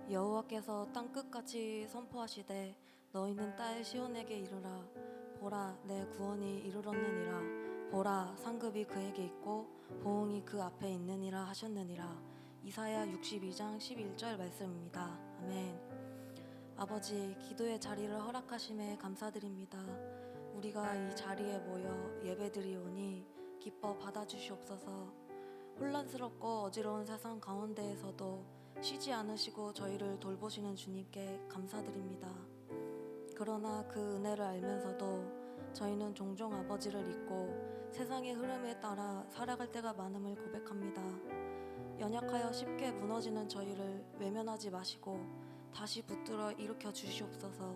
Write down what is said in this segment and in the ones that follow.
여호와께서 땅 끝까지 선포하시되 너희는 딸 시온에게 이르라. 보라, 내 구원이 이르렀느니라. 보라, 상급이 그에게 있고 보응이 그 앞에 있느니라 하셨느니라. 이사야 62장 11절 말씀입니다. 아멘. 아버지, 기도의 자리를 허락하심에 감사드립니다. 우리가 이 자리에 모여 예배드리오니 기뻐 받아주시옵소서. 혼란스럽고 어지러운 세상 가운데에서도 쉬지 않으시고 저희를 돌보시는 주님께 감사드립니다. 그러나 그 은혜를 알면서도 저희는 종종 아버지를 잊고 세상의 흐름에 따라 살아갈 때가 많음을 고백합니다. 연약하여 쉽게 무너지는 저희를 외면하지 마시고 다시 붙들어 일으켜 주시옵소서.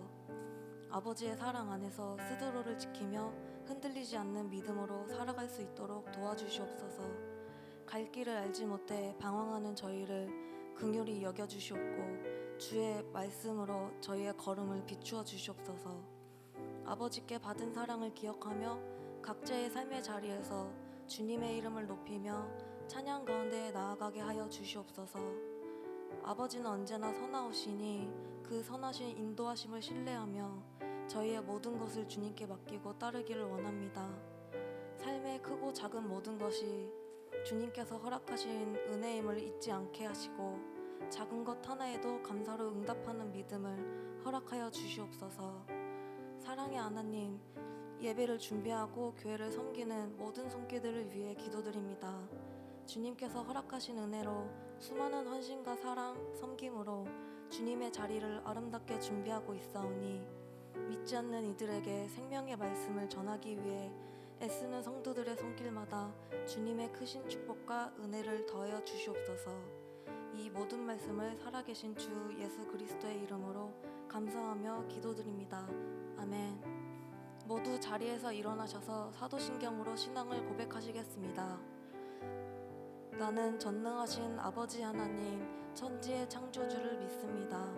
아버지의 사랑 안에서 스스로를 지키며 흔들리지 않는 믿음으로 살아갈 수 있도록 도와주시옵소서. 갈 길을 알지 못해 방황하는 저희를 긍휼히 여겨주시옵고 주의 말씀으로 저희의 걸음을 비추어 주시옵소서. 아버지께 받은 사랑을 기억하며 각자의 삶의 자리에서 주님의 이름을 높이며 찬양 가운데 나아가게 하여 주시옵소서. 아버지는 언제나 선하오시니 그 선하신 인도하심을 신뢰하며 저희의 모든 것을 주님께 맡기고 따르기를 원합니다. 삶의 크고 작은 모든 것이 주님께서 허락하신 은혜임을 잊지 않게 하시고 작은 것 하나에도 감사로 응답하는 믿음을 허락하여 주시옵소서. 사랑의 하나님, 예배를 준비하고 교회를 섬기는 모든 손길들을 위해 기도드립니다. 주님께서 허락하신 은혜로 수많은 헌신과 사랑, 섬김으로 주님의 자리를 아름답게 준비하고 있사오니 믿지 않는 이들에게 생명의 말씀을 전하기 위해 애쓰는 성도들의 손길마다 주님의 크신 축복과 은혜를 더하여 주시옵소서. 이 모든 말씀을 살아계신 주 예수 그리스도의 이름으로 감사하며 기도드립니다. 아멘. 모두 자리에서 일어나셔서 사도신경으로 신앙을 고백하시겠습니다. 나는 전능하신 아버지 하나님, 천지의 창조주를 믿습니다.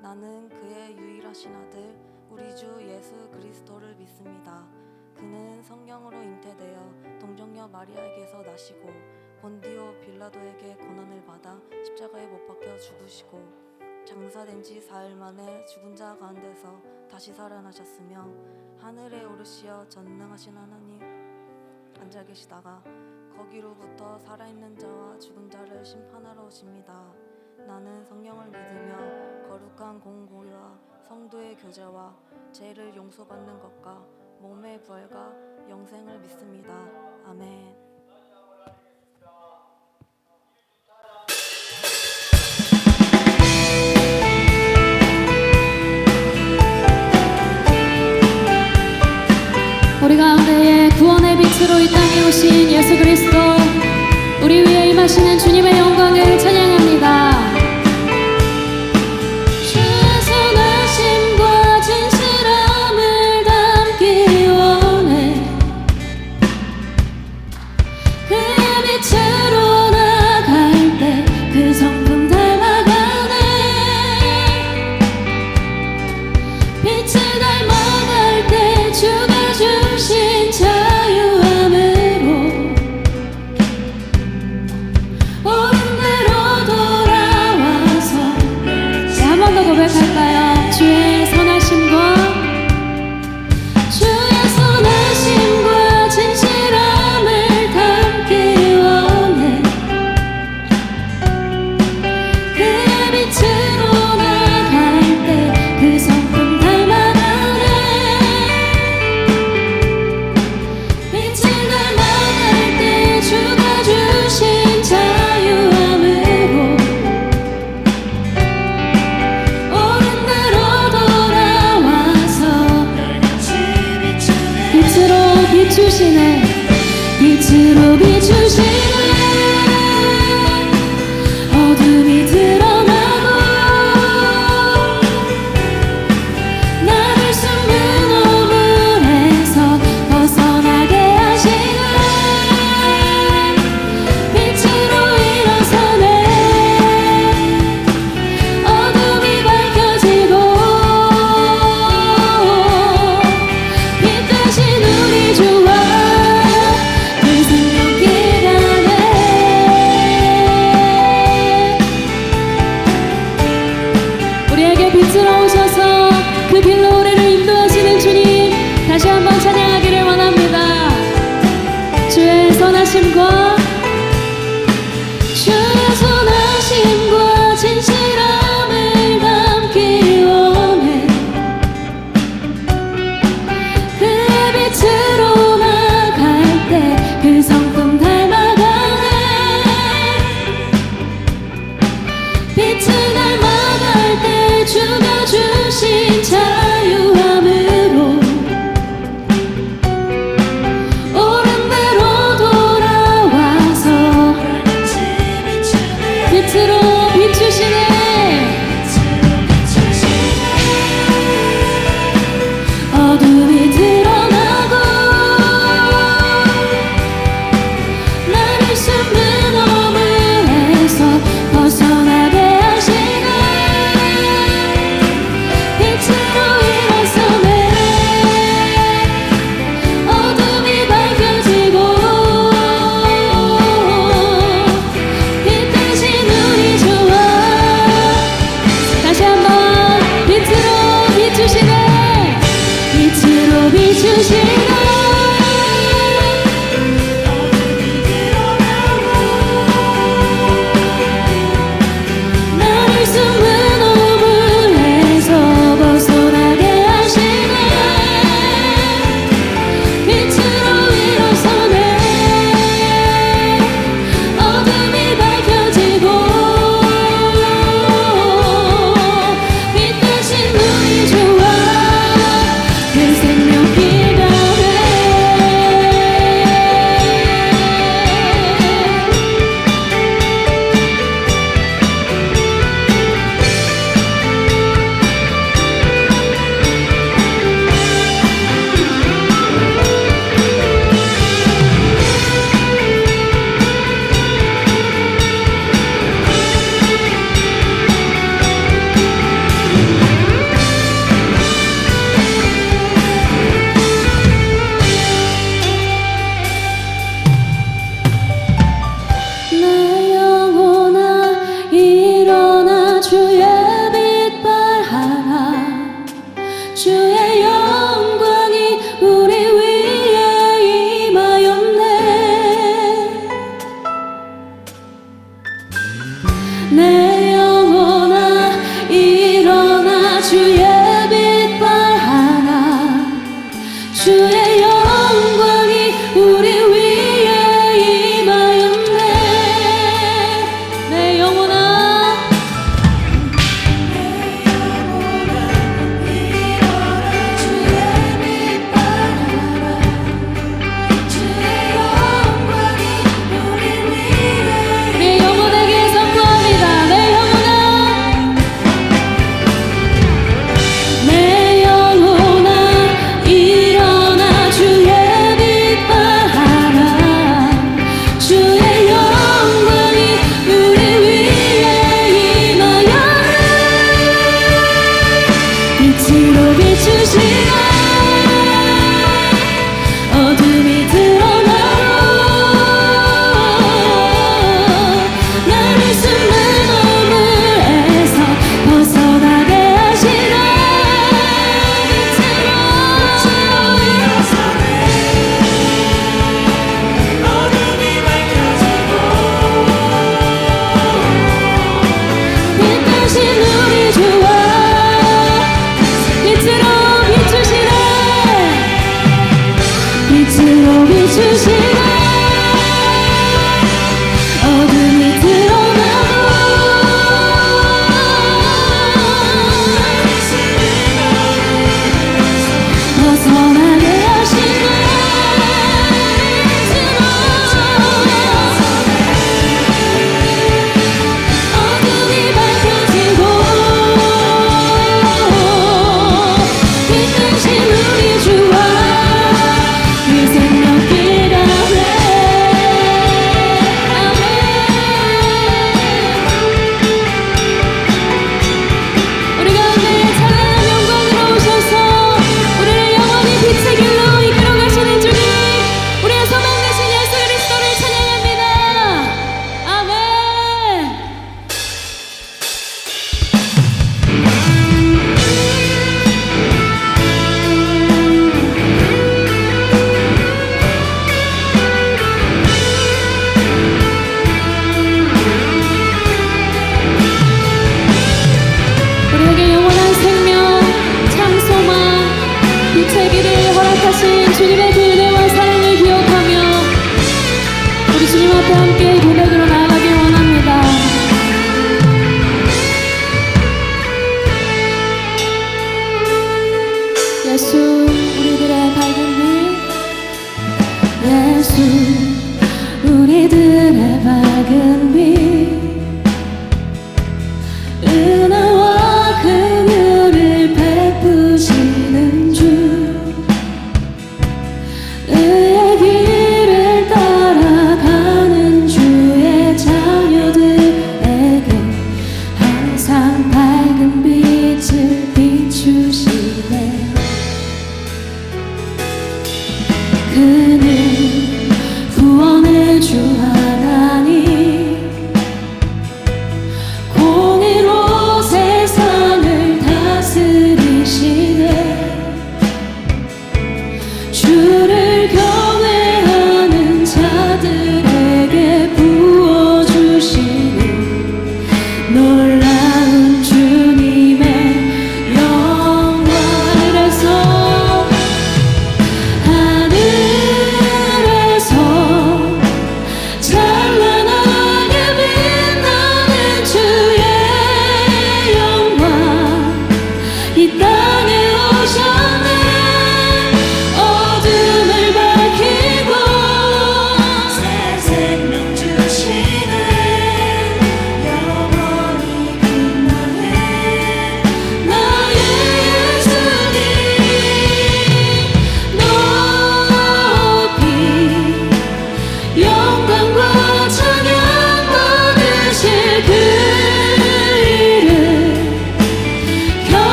나는 그의 유일하신 아들, 우리 주 예수 그리스도를 믿습니다. 그는 성령으로 잉태되어 동정녀 마리아에게서 나시고 본디오 빌라도에게 고난을 받아 십자가에 못 박혀 죽으시고 장사된 지 4일 만에 죽은 자 가운데서 다시 살아나셨으며 하늘에 오르시어 전능하신 하나님 앉아 계시다가 거기로부터 살아있는 자와 죽은 자를 심판하러 오십니다. 나는 성령을 믿으며 거룩한 공고와 성도의 교제와 죄를 용서받는 것과 몸의 부활과 영생을 믿습니다. 아멘. 우리 가운데에 구원의 빛으로 이 땅에 오신 예수 그리스도, 우리 위에 임하시는 주님의 영광을 찬양합니다. 주의 선하심과 진실함을 담기 원해. 그의 빛으로 나갈 때 그 성품 닮아가네. 빛을 닮아갈 때 주가 주신 자유함으로 옳은 대로 돌아와서 한 번 더 고백할까요? 주의 선하심과 진실함을 담기 원해. 그의 빛으로 나갈 때 그 성품 닮아가네. 빛을 닮아갈 때 주가 주신 자유함으로 옳은 대로 돌아와서 빛으로 비추시네. 빛으로 비추시네. 어둠이 드러나고 나를 숨은 우물에서 벗어나게 하시네. 빛으로 일어서네. 어둠이 밝혀지고 빛 대신 우리 주와 그 생명길 빛으로 오셔서 그 길로 우리를 인도하시는 주님 다시 한번 찬양하기를 원합니다. 주의 선하심과 주의 선하심과 진실함을 담기 원해. 그의 빛으로 나갈 때 그 성품 닮아가네. 빛을 닮아갈 때 주가 주신 자유함으로 옳은 대로 돌아와서 빛으로 비추시네. 어둠이 드러나고 나를 숨은 어둠에서 벗어나게 하시네. 빛으로 일어서네. 어둠이 밝혀지고 빛 대신 우리 좋아. 다시 한번 빛으로 비추시네. 빛으로 비추시네. 나를 숨은 어둠에서 벗어나게 하시네. 빛으로 일어서네. 어둠이 밝혀지고 빛 대신 우리 좋아. 그 생명기가 돼. 내 영혼아 일어나 주의 빛 발하라. 주의 영광이 우리 위에 임하였네. 내 영혼아 일어나 주의 빛 발하라. 주의 영광이 우리 위에 임하였네. 내 영혼아 일어나 주의 빛 발하라. 주의 영광이 우리 위에. 우리 영혼에게 선포합니다. 내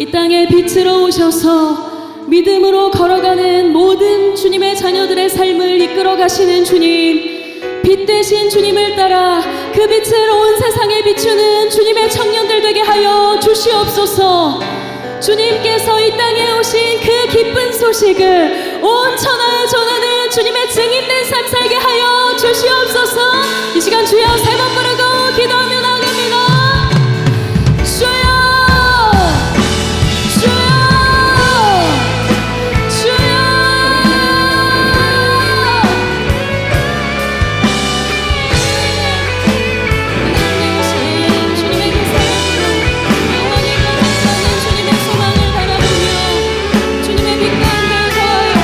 이 땅에 빛으로 오셔서 믿음으로 걸어가는 모든 주님의 자녀들의 삶을 이끌어 가시는 주님, 빛 되신 주님을 따라 그 빛을 온 세상에 비추는 주님의 청년들 되게 하여 주시옵소서. 주님께서 이 땅에 오신 그 기쁜 소식을 온 천하에 전하는 주님의 증인된 삶 살게 하여 주시옵소서. 이 시간 주여 세 번 부르고 기도하며 나갑니다. 주여, 주여, 주여. 하나님 오신 주님의 그 사랑으로 영원히 감사하는 주님의 소망을 바라보며 주님의 빛과 함께 거하여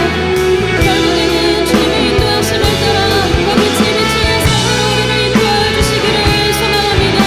결국에는 주님의 인도하심을 따라 그 빛이 비추는 삶으로 우리를 인도하여 주시기를 소망합니다.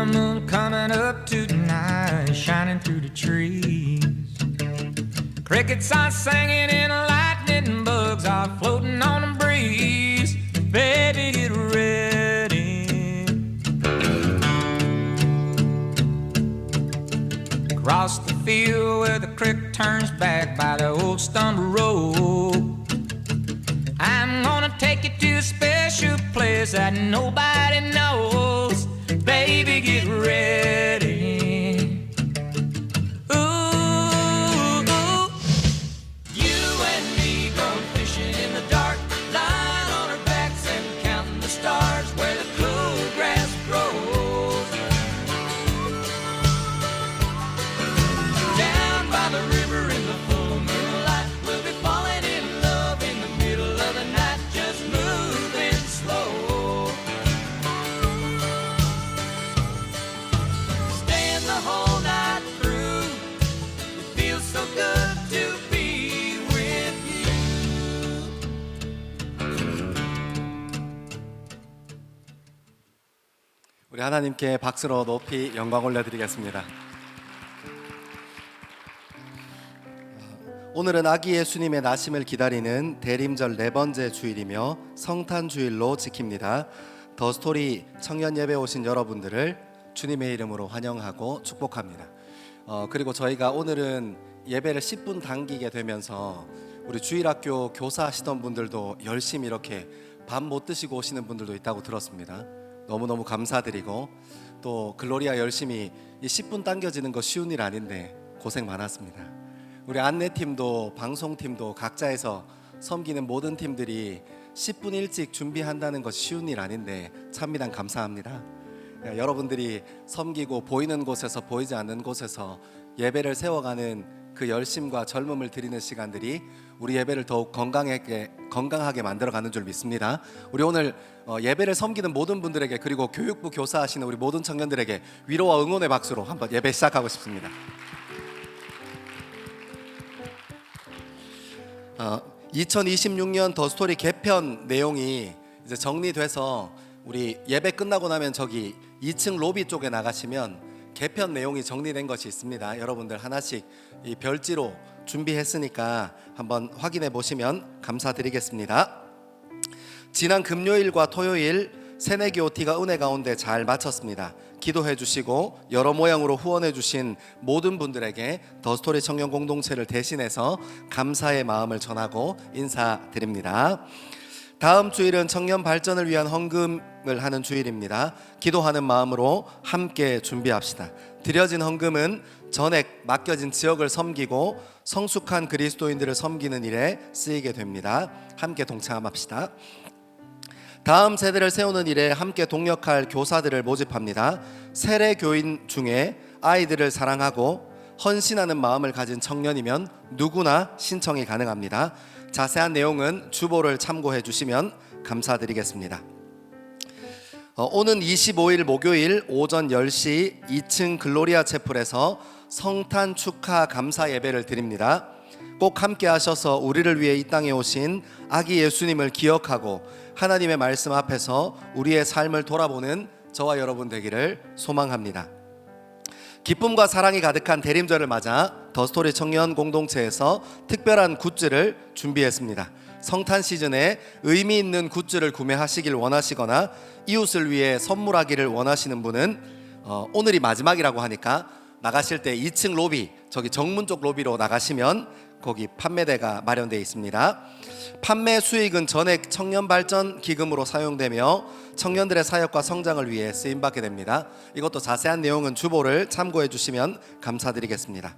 full moon coming up tonight, shining through the trees. Crickets are singing and lightning bugs are floating on the breeze. Baby, get ready. Across the field where the creek turns back by the old stumble road, I'm gonna take you to a special place that nobody knows. Baby, get ready. Ooh, you and me going fishing in the dark, lying on our backs and counting the stars where the cool grass grows. Down by the river in the full moonlight, we'll be falling in love in the middle of the night, just moving slow. Staying the whole night through, it feels so good to be with you. 우리 하나님께 박수로 높이 영광 올려드리겠습니다. 오늘은 아기 예수님의 나심을 기다리는 대림절 4번째 주일이며 성탄주일로 지킵니다. 더스토리 청년 예배 오신 여러분들을 주님의 이름으로 환영하고 축복합니다. 그리고 저희가 오늘은 예배를 10분 당기게 되면서 우리 주일학교 교사하시던 분들도 열심히 이렇게 밥 못 드시고 오시는 분들도 있다고 들었습니다. 너무너무 감사드리고, 또 글로리아 열심히 이 10분 당겨지는 거 쉬운 일 아닌데 고생 많았습니다. 우리 안내팀도 방송팀도 각자에서 섬기는 모든 팀들이 10분 일찍 준비한다는 것이 쉬운 일 아닌데 참미당 감사합니다. 여러분들이 섬기고 보이는 곳에서 보이지 않는 곳에서 예배를 세워가는 그 열심과 젊음을 드리는 시간들이 우리 예배를 더욱 건강하게 만들어가는 줄 믿습니다. 우리 오늘 예배를 섬기는 모든 분들에게, 그리고 교육부 교사하시는 우리 모든 청년들에게 위로와 응원의 박수로 한번 예배 시작하고 싶습니다. 2026년 더스토리 개편 내용이 이제 정리돼서 우리 예배 끝나고 나면 저기 2층 로비 쪽에 나가시면 개편 내용이 정리된 것이 있습니다. 여러분들 하나씩 이 별지로 준비했으니까 한번 확인해 보시면 감사드리겠습니다. 지난 금요일과 토요일 새내기 OT가 은혜 가운데 잘 마쳤습니다. 기도해 주시고 여러 모양으로 후원해 주신 모든 분들에게 더스토리 청년 공동체를 대신해서 감사의 마음을 전하고 인사드립니다. 다음 주일은 청년 발전을 위한 헌금을 하는 주일입니다. 기도하는 마음으로 함께 준비합시다. 드려진 헌금은 전액 맡겨진 지역을 섬기고 성숙한 그리스도인들을 섬기는 일에 쓰이게 됩니다. 함께 동참합시다. 다음 세대를 세우는 일에 함께 동역할 교사들을 모집합니다. 세례 교인 중에 아이들을 사랑하고 헌신하는 마음을 가진 청년이면 누구나 신청이 가능합니다. 자세한 내용은 주보를 참고해 주시면 감사드리겠습니다. 오는 25일 목요일 오전 10시 2층 글로리아 채플에서 성탄 축하 감사 예배를 드립니다. 꼭 함께 하셔서 우리를 위해 이 땅에 오신 아기 예수님을 기억하고 하나님의 말씀 앞에서 우리의 삶을 돌아보는 저와 여러분 되기를 소망합니다. 기쁨과 사랑이 가득한 대림절을 맞아 더스토리 청년 공동체에서 특별한 굿즈를 준비했습니다. 성탄 시즌에 의미 있는 굿즈를 구매하시길 원하시거나 이웃을 위해 선물하기를 원하시는 분은 오늘이 마지막이라고 하니까 나가실 때 2층 로비, 저기 정문 쪽 로비로 나가시면 거기 판매대가 마련되어 있습니다. 판매 수익은 전액 청년발전 기금으로 사용되며 청년들의 사역과 성장을 위해 쓰임받게 됩니다. 이것도 자세한 내용은 주보를 참고해 주시면 감사드리겠습니다.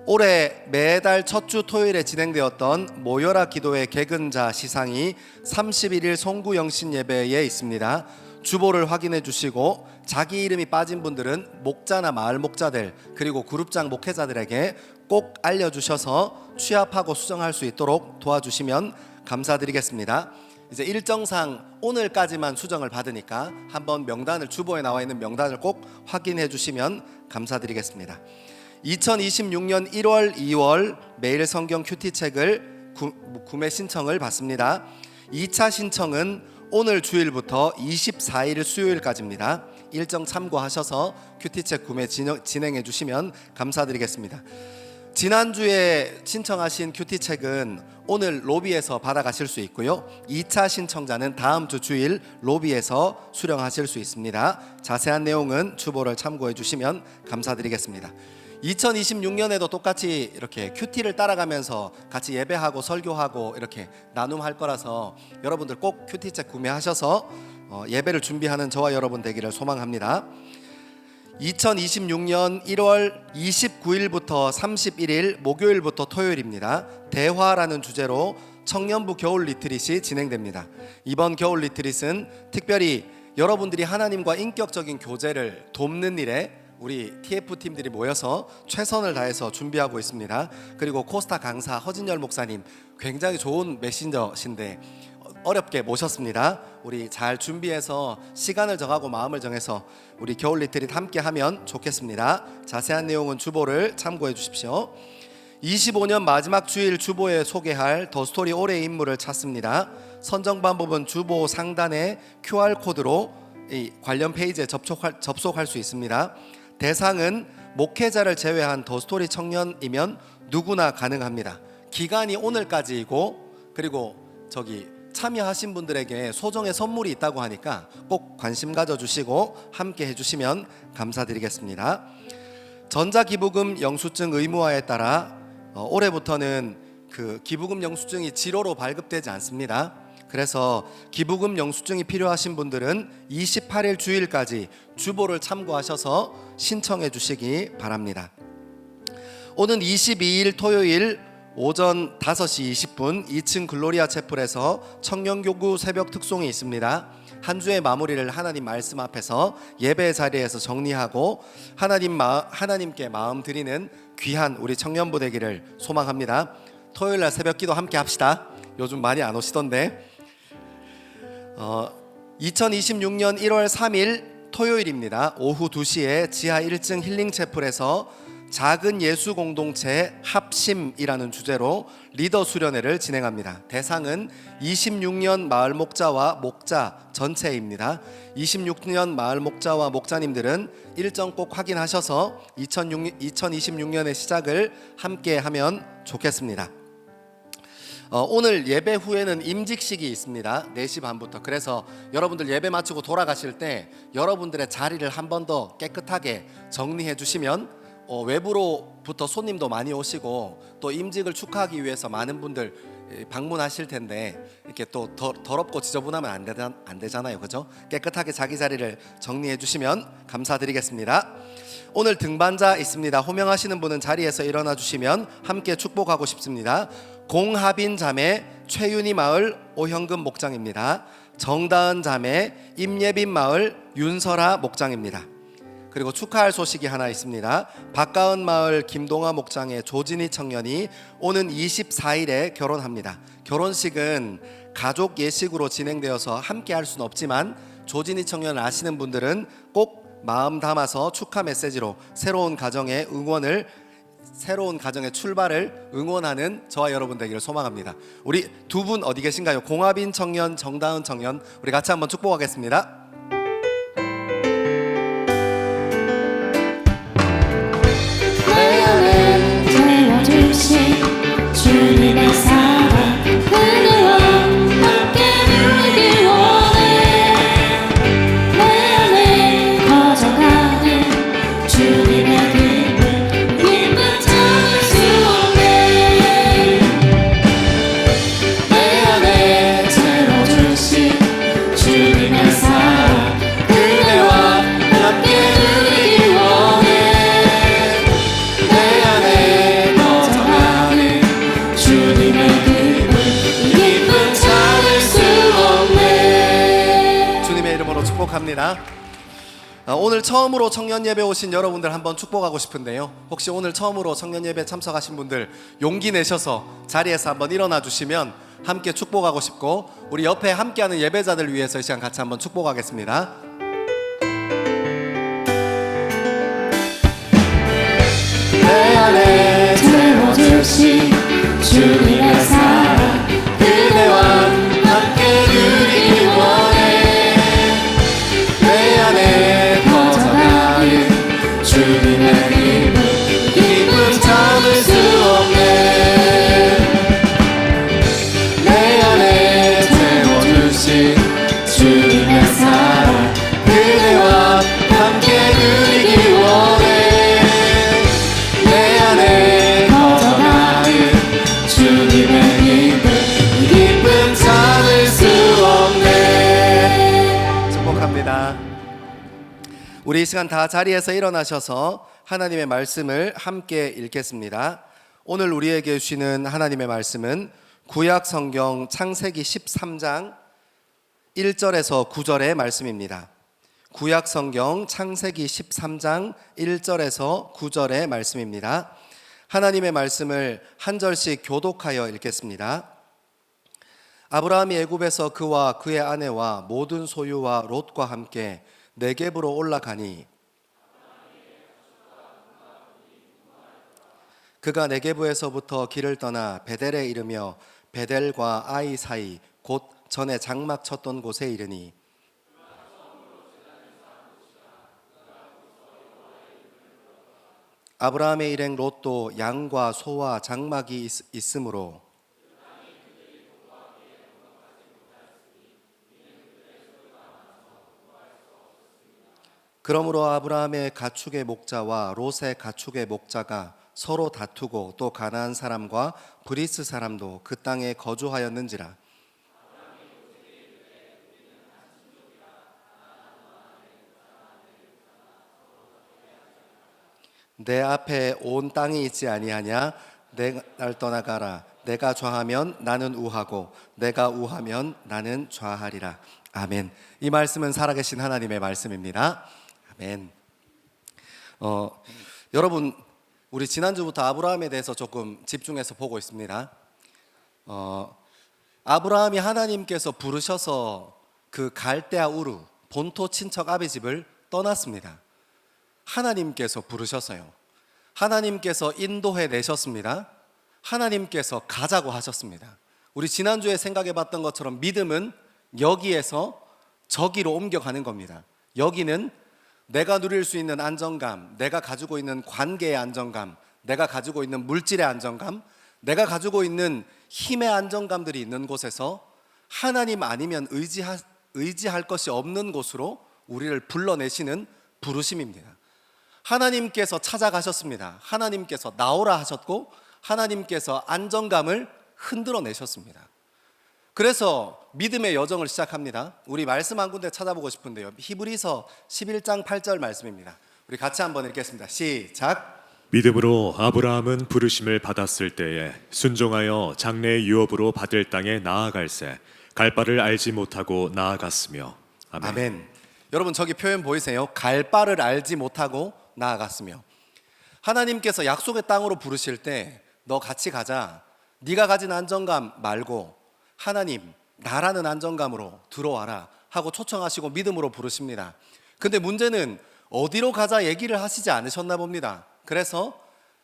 올해 매달 첫 주 토요일에 진행되었던 모여라 기도의 개근자 시상이 31일 송구영신 예배에 있습니다. 주보를 확인해 주시고 자기 이름이 빠진 분들은 목자나 마을 목자들 그리고 그룹장 목회자들에게 꼭 알려주셔서 취합하고 수정할 수 있도록 도와주시면 감사드리겠습니다. 이제 일정상 오늘까지만 수정을 받으니까 한번 명단을, 주보에 나와 있는 명단을 꼭 확인해 주시면 감사드리겠습니다. 2026년 1월, 2월 매일 성경 큐티책을 구매 신청을 받습니다. 2차 신청은 오늘 주일부터 24일 수요일까지입니다. 일정 참고하셔서 큐티책 구매 진행해 주시면 감사드리겠습니다. 지난주에 신청하신 큐티책은 오늘 로비에서 받아가실 수 있고요. 2차 신청자는 다음 주 주일 로비에서 수령하실 수 있습니다. 자세한 내용은 주보를 참고해 주시면 감사드리겠습니다. 2026년에도 똑같이 이렇게 큐티를 따라가면서 같이 예배하고 설교하고 이렇게 나눔할 거라서 여러분들 꼭 큐티책 구매하셔서 예배를 준비하는 저와 여러분 되기를 소망합니다. 2026년 1월 29일부터 31일 목요일부터 토요일입니다. 대화라는 주제로 청년부 겨울 리트릿이 진행됩니다. 이번 겨울 리트릿은 특별히 여러분들이 하나님과 인격적인 교제를 돕는 일에 우리 TF팀들이 모여서 최선을 다해서 준비하고 있습니다. 그리고 코스타 강사 허진열 목사님 굉장히 좋은 메신저신데 어렵게 모셨습니다. 우리 잘 준비해서 시간을 정하고 마음을 정해서 우리 겨울 리트릿 함께 하면 좋겠습니다. 자세한 내용은 주보를 참고해 주십시오. 25년 마지막 주일 주보에 소개할 더스토리 올해의 인물을 찾습니다. 선정 방법은 주보 상단의 QR코드로 이 관련 페이지에 접속할 수 있습니다. 대상은 목회자를 제외한 더스토리 청년이면 누구나 가능합니다. 기간이 오늘까지이고 그리고 참여하신 분들에게 소정의 선물이 있다고 하니까 꼭 관심 가져주시고 함께 해주시면 감사드리겠습니다. 전자기부금 영수증 의무화에 따라 올해부터는 그 기부금 영수증이 지로로 발급되지 않습니다. 그래서 기부금 영수증이 필요하신 분들은 28일 주일까지 주보를 참고하셔서 신청해 주시기 바랍니다. 오는 22일 토요일 오전 5시 20분 2층 글로리아 채플에서 청년교구 새벽 특송이 있습니다. 한 주의 마무리를 하나님 말씀 앞에서 예배 자리에서 정리하고 하나님께 마음 드리는 귀한 우리 청년부 되기를 소망합니다. 토요일날 새벽 기도 함께 합시다. 요즘 많이 안 오시던데 2026년 1월 3일 토요일입니다. 오후 2시에 지하 1층 힐링채플에서 작은 예수 공동체 합심이라는 주제로 리더 수련회를 진행합니다. 대상은 26년 마을 목자와 목자 전체입니다. 26년 마을 목자와 목자님들은 일정 꼭 확인하셔서 2026년의 시작을 함께 하면 좋겠습니다. 오늘 예배 후에는 임직식이 있습니다. 4시 반부터. 그래서 여러분들 예배 마치고 돌아가실 때 여러분들의 자리를 한 번 더 깨끗하게 정리해 주시면 외부로부터 손님도 많이 오시고 또 임직을 축하하기 위해서 많은 분들 방문하실 텐데 이렇게 또 더럽고 지저분하면 안 되잖아요. 그죠? 깨끗하게 자기 자리를 정리해 주시면 감사드리겠습니다. 오늘 등반자 있습니다. 호명하시는 분은 자리에서 일어나 주시면 함께 축복하고 싶습니다. 공하빈 자매 최윤희 마을 오형금 목장입니다. 정다은 자매 임예빈 마을 윤설아 목장입니다. 그리고 축하할 소식이 하나 있습니다. 박가은 마을 김동아 목장의 조진희 청년이 오는 24일에 결혼합니다. 결혼식은 가족 예식으로 진행되어서 함께 할 수는 없지만 조진희 청년을 아시는 분들은 꼭 마음 담아서 축하 메시지로 새로운 가정의 출발을 응원하는 저와 여러분 되기를 소망합니다. 우리 두 분 어디 계신가요? 공하빈 청년, 정다은 청년, 우리 같이 한번 축복하겠습니다. 내 안에 채워주신 주님의 사랑 그대와 함께 누리길 원해. 내 안에 커져가는 주님의 기쁨 참을 수 없네. 내 안에 채워주신 주님의 사랑 그대와 함께 누리길 원해. 축복합니다. 오늘 처음으로 청년 예배 오신 여러분들 한번 축복하고 싶은데요. 혹시 오늘 처음으로 청년 예배 참석하신 분들 용기 내셔서 자리에서 한번 일어나 주시면 함께 축복하고 싶고 우리 옆에 함께하는 예배자들 위해서 이 시간 같이 한번 축복하겠습니다. 내 안에 채워주신 주님의 사랑 그대와 함께 누리길 원해. 내 안에 주님의 기쁨 참을 수 없네. 내 안에 채워주신 주님의 사랑 그대와 함께 누리기 원해. 내 안에 거저나는 주님의 기쁨 이 기쁨 참을 수 없네. 축복합니다. 우리 이 시간 다 자리에서 일어나셔서 하나님의 말씀을 함께 읽겠습니다. 오늘 우리에게 주시는 하나님의 말씀은 구약 성경 창세기 13장 1절에서 9절의 말씀입니다. 구약 성경 창세기 13장 1절에서 9절의 말씀입니다. 하나님의 말씀을 한 절씩 교독하여 읽겠습니다. 아브라함이 애굽에서 그와 그의 아내와 모든 소유와 롯과 함께 네겝으로 올라가니 그가 네겝에서부터 길을 떠나 베델에 이르며 베델과 아이 사이 곧 전에 장막 쳤던 곳에 이르니 아브라함의 일행 롯도 양과 소와 장막이 있으므로 그러므로 아브라함의 가축의 목자와 롯의 가축의 목자가 서로 다투고 또 가나안 사람과 브리스 사람도 그 땅에 거주하였는지라. 내 앞에 온 땅이 있지 아니하냐? 날 떠나가라. 내가 좌하면 나는 우하고 내가 우하면 나는 좌하리라. 아멘. 이 말씀은 살아계신 하나님의 말씀입니다. 아멘. 여러분, 우리 지난주부터 아브라함에 대해서 조금 집중해서 보고 있습니다. 아브라함이 하나님께서 부르셔서 그 갈대아 우르 본토 친척 아비 집을 떠났습니다. 하나님께서 부르셔서요. 하나님께서 인도해 내셨습니다. 하나님께서 가자고 하셨습니다. 우리 지난주에 생각해 봤던 것처럼 믿음은 여기에서 저기로 옮겨가는 겁니다. 여기는 내가 누릴 수 있는 안정감, 내가 가지고 있는 관계의 안정감, 내가 가지고 있는 물질의 안정감, 내가 가지고 있는 힘의 안정감들이 있는 곳에서 하나님 아니면 의지할 것이 없는 곳으로 우리를 불러내시는 부르심입니다. 하나님께서 찾아가셨습니다. 하나님께서 나오라 하셨고 하나님께서 안정감을 흔들어 내셨습니다. 그래서 믿음의 여정을 시작합니다. 우리 말씀 한 군데 찾아보고 싶은데요. 히브리서 11장 8절 말씀입니다. 우리 같이 한번 읽겠습니다. 시작. 믿음으로 아브라함은 부르심을 받았을 때에 순종하여 장래의 유업으로 받을 땅에 나아갈새 갈 바를 알지 못하고 나아갔으며. 아멘. 아멘. 여러분 저기 표현 보이세요? 갈 바를 알지 못하고 나아갔으며. 하나님께서 약속의 땅으로 부르실 때 너 같이 가자. 네가 가진 안정감 말고 하나님 나라는 안정감으로 들어와라 하고 초청하시고 믿음으로 부르십니다. 근데 문제는 어디로 가자 얘기를 하시지 않으셨나 봅니다. 그래서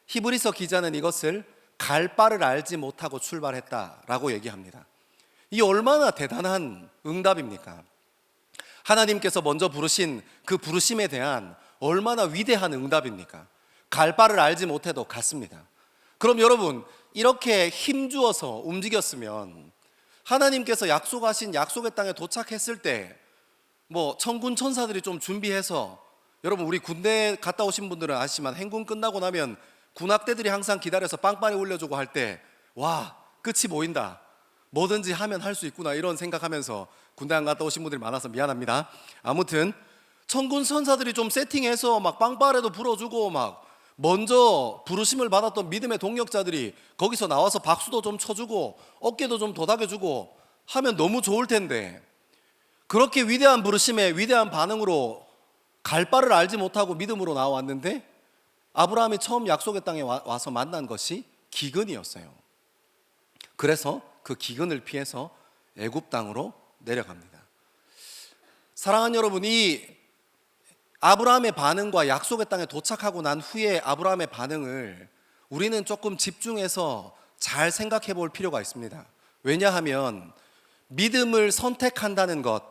히브리서 기자는 이것을 갈 바를 알지 못하고 출발했다라고 얘기합니다. 이 얼마나 대단한 응답입니까? 하나님께서 먼저 부르신 그 부르심에 대한 얼마나 위대한 응답입니까? 갈 바를 알지 못해도 갔습니다. 그럼 여러분 이렇게 힘주어서 움직였으면 하나님께서 약속하신 약속의 땅에 도착했을 때 뭐 천군 천사들이 좀 준비해서, 여러분 우리 군대 갔다 오신 분들은 아시지만 행군 끝나고 나면 군악대들이 항상 기다려서 빵빠레 올려주고 할 때 와 끝이 보인다, 뭐든지 하면 할 수 있구나 이런 생각하면서 군대 안 갔다 오신 분들이 많아서 미안합니다. 아무튼 천군 천사들이 좀 세팅해서 막 빵빠레도 불어주고 막 먼저 부르심을 받았던 믿음의 동력자들이 거기서 나와서 박수도 좀 쳐주고 어깨도 좀 도닥여주고 하면 너무 좋을 텐데, 그렇게 위대한 부르심에 위대한 반응으로 갈 바를 알지 못하고 믿음으로 나왔는데 아브라함이 처음 약속의 땅에 와서 만난 것이 기근이었어요. 그래서 그 기근을 피해서 애굽 땅으로 내려갑니다. 사랑하는 여러분, 이 아브라함의 반응과 약속의 땅에 도착하고 난 후에 아브라함의 반응을 우리는 조금 집중해서 잘 생각해 볼 필요가 있습니다. 왜냐하면 믿음을 선택한다는 것,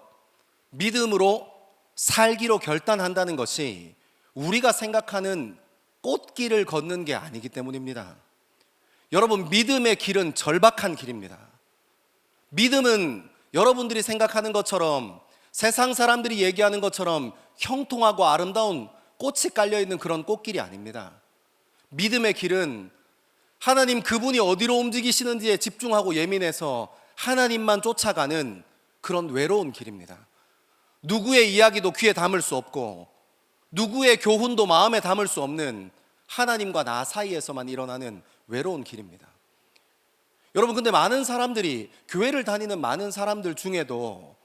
믿음으로 살기로 결단한다는 것이 우리가 생각하는 꽃길을 걷는 게 아니기 때문입니다. 여러분, 믿음의 길은 절박한 길입니다. 믿음은 여러분들이 생각하는 것처럼, 세상 사람들이 얘기하는 것처럼 형통하고 아름다운 꽃이 깔려있는 그런 꽃길이 아닙니다. 믿음의 길은 하나님 그분이 어디로 움직이시는지에 집중하고 예민해서 하나님만 쫓아가는 그런 외로운 길입니다. 누구의 이야기도 귀에 담을 수 없고 누구의 교훈도 마음에 담을 수 없는 하나님과 나 사이에서만 일어나는 외로운 길입니다. 여러분, 근데 많은 사람들이, 교회를 다니는 많은 사람들 중에도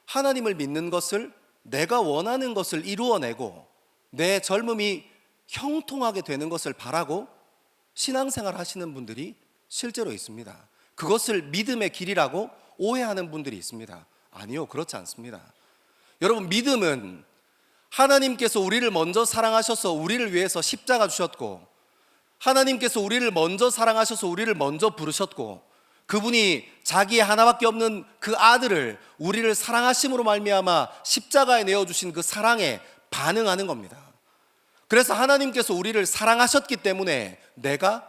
하나님을 믿는 것을, 내가 원하는 것을 이루어내고 내 젊음이 형통하게 되는 것을 바라고 신앙생활 하시는 분들이 실제로 있습니다. 그것을 믿음의 길이라고 오해하는 분들이 있습니다. 아니요, 그렇지 않습니다. 여러분, 믿음은 하나님께서 우리를 먼저 사랑하셔서 우리를 위해서 십자가 주셨고, 하나님께서 우리를 먼저 사랑하셔서 우리를 먼저 부르셨고, 그분이 자기의 하나밖에 없는 그 아들을 우리를 사랑하심으로 말미암아 십자가에 내어주신 그 사랑에 반응하는 겁니다. 그래서 하나님께서 우리를 사랑하셨기 때문에 내가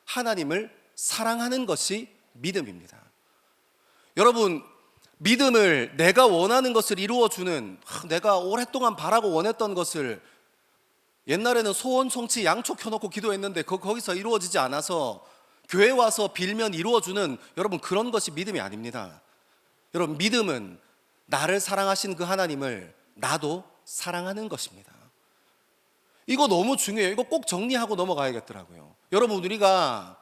하나님을 사랑하는 것이 믿음입니다. 여러분, 믿음을 내가 원하는 것을 이루어주는, 내가 오랫동안 바라고 원했던 것을, 옛날에는 소원 성취 양초 켜놓고 기도했는데 거기서 이루어지지 않아서 교회 와서 빌면 이루어주는, 여러분, 그런 것이 믿음이 아닙니다. 여러분, 믿음은 나를 사랑하신 그 하나님을 나도 사랑하는 것입니다. 이거 너무 중요해요. 이거 꼭 정리하고 넘어가야겠더라고요. 여러분, 우리가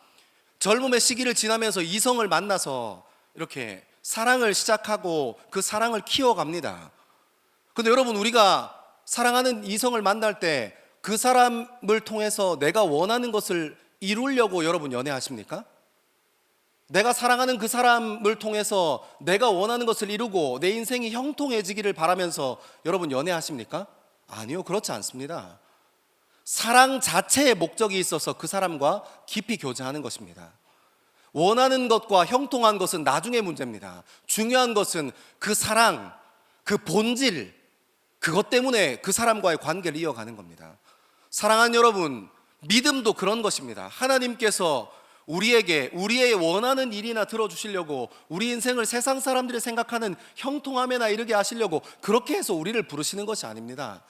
젊음의 시기를 지나면서 이성을 만나서 이렇게 사랑을 시작하고 그 사랑을 키워갑니다. 근데 여러분, 우리가 사랑하는 이성을 만날 때 그 사람을 통해서 내가 원하는 것을 이루려고 여러분 연애하십니까? 내가 사랑하는 그 사람을 통해서 내가 원하는 것을 이루고 내 인생이 형통해지기를 바라면서 여러분 연애하십니까? 아니요, 그렇지 않습니다. 사랑 자체의 목적이 있어서 그 사람과 깊이 교제하는 것입니다. 원하는 것과 형통한 것은 나중의 문제입니다. 중요한 것은 그 사랑, 그 본질, 그것 때문에 그 사람과의 관계를 이어가는 겁니다. 사랑하는 여러분, 믿음도 그런 것입니다. 하나님께서 우리에게 우리의 원하는 일이나 들어주시려고, 우리 인생을 세상 사람들이 생각하는 형통함에나 이르게 하시려고 그렇게 해서 우리를 부르시는 것이 아닙니다.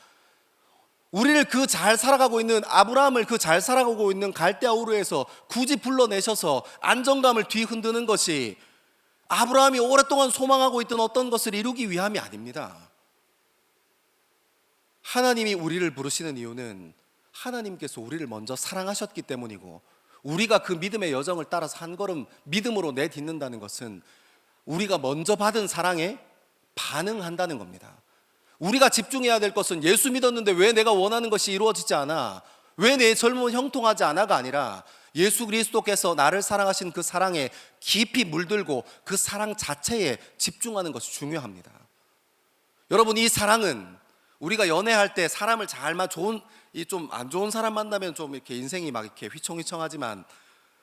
우리를 그 잘 살아가고 있는, 아브라함을 그 잘 살아가고 있는 갈대아 우르에서 굳이 불러내셔서 안정감을 뒤흔드는 것이 아브라함이 오랫동안 소망하고 있던 어떤 것을 이루기 위함이 아닙니다. 하나님이 우리를 부르시는 이유는 하나님께서 우리를 먼저 사랑하셨기 때문이고, 우리가 그 믿음의 여정을 따라서 한 걸음 믿음으로 내딛는다는 것은 우리가 먼저 받은 사랑에 반응한다는 겁니다. 우리가 집중해야 될 것은 예수 믿었는데 왜 내가 원하는 것이 이루어지지 않아? 왜 내 젊음은 형통하지 않아가 아니라 예수 그리스도께서 나를 사랑하신 그 사랑에 깊이 물들고 그 사랑 자체에 집중하는 것이 중요합니다. 여러분, 이 사랑은 우리가 연애할 때 사람을 좋은, 이 좀 안 좋은 사람 만나면 좀 이렇게 인생이 막 이렇게 휘청휘청하지만,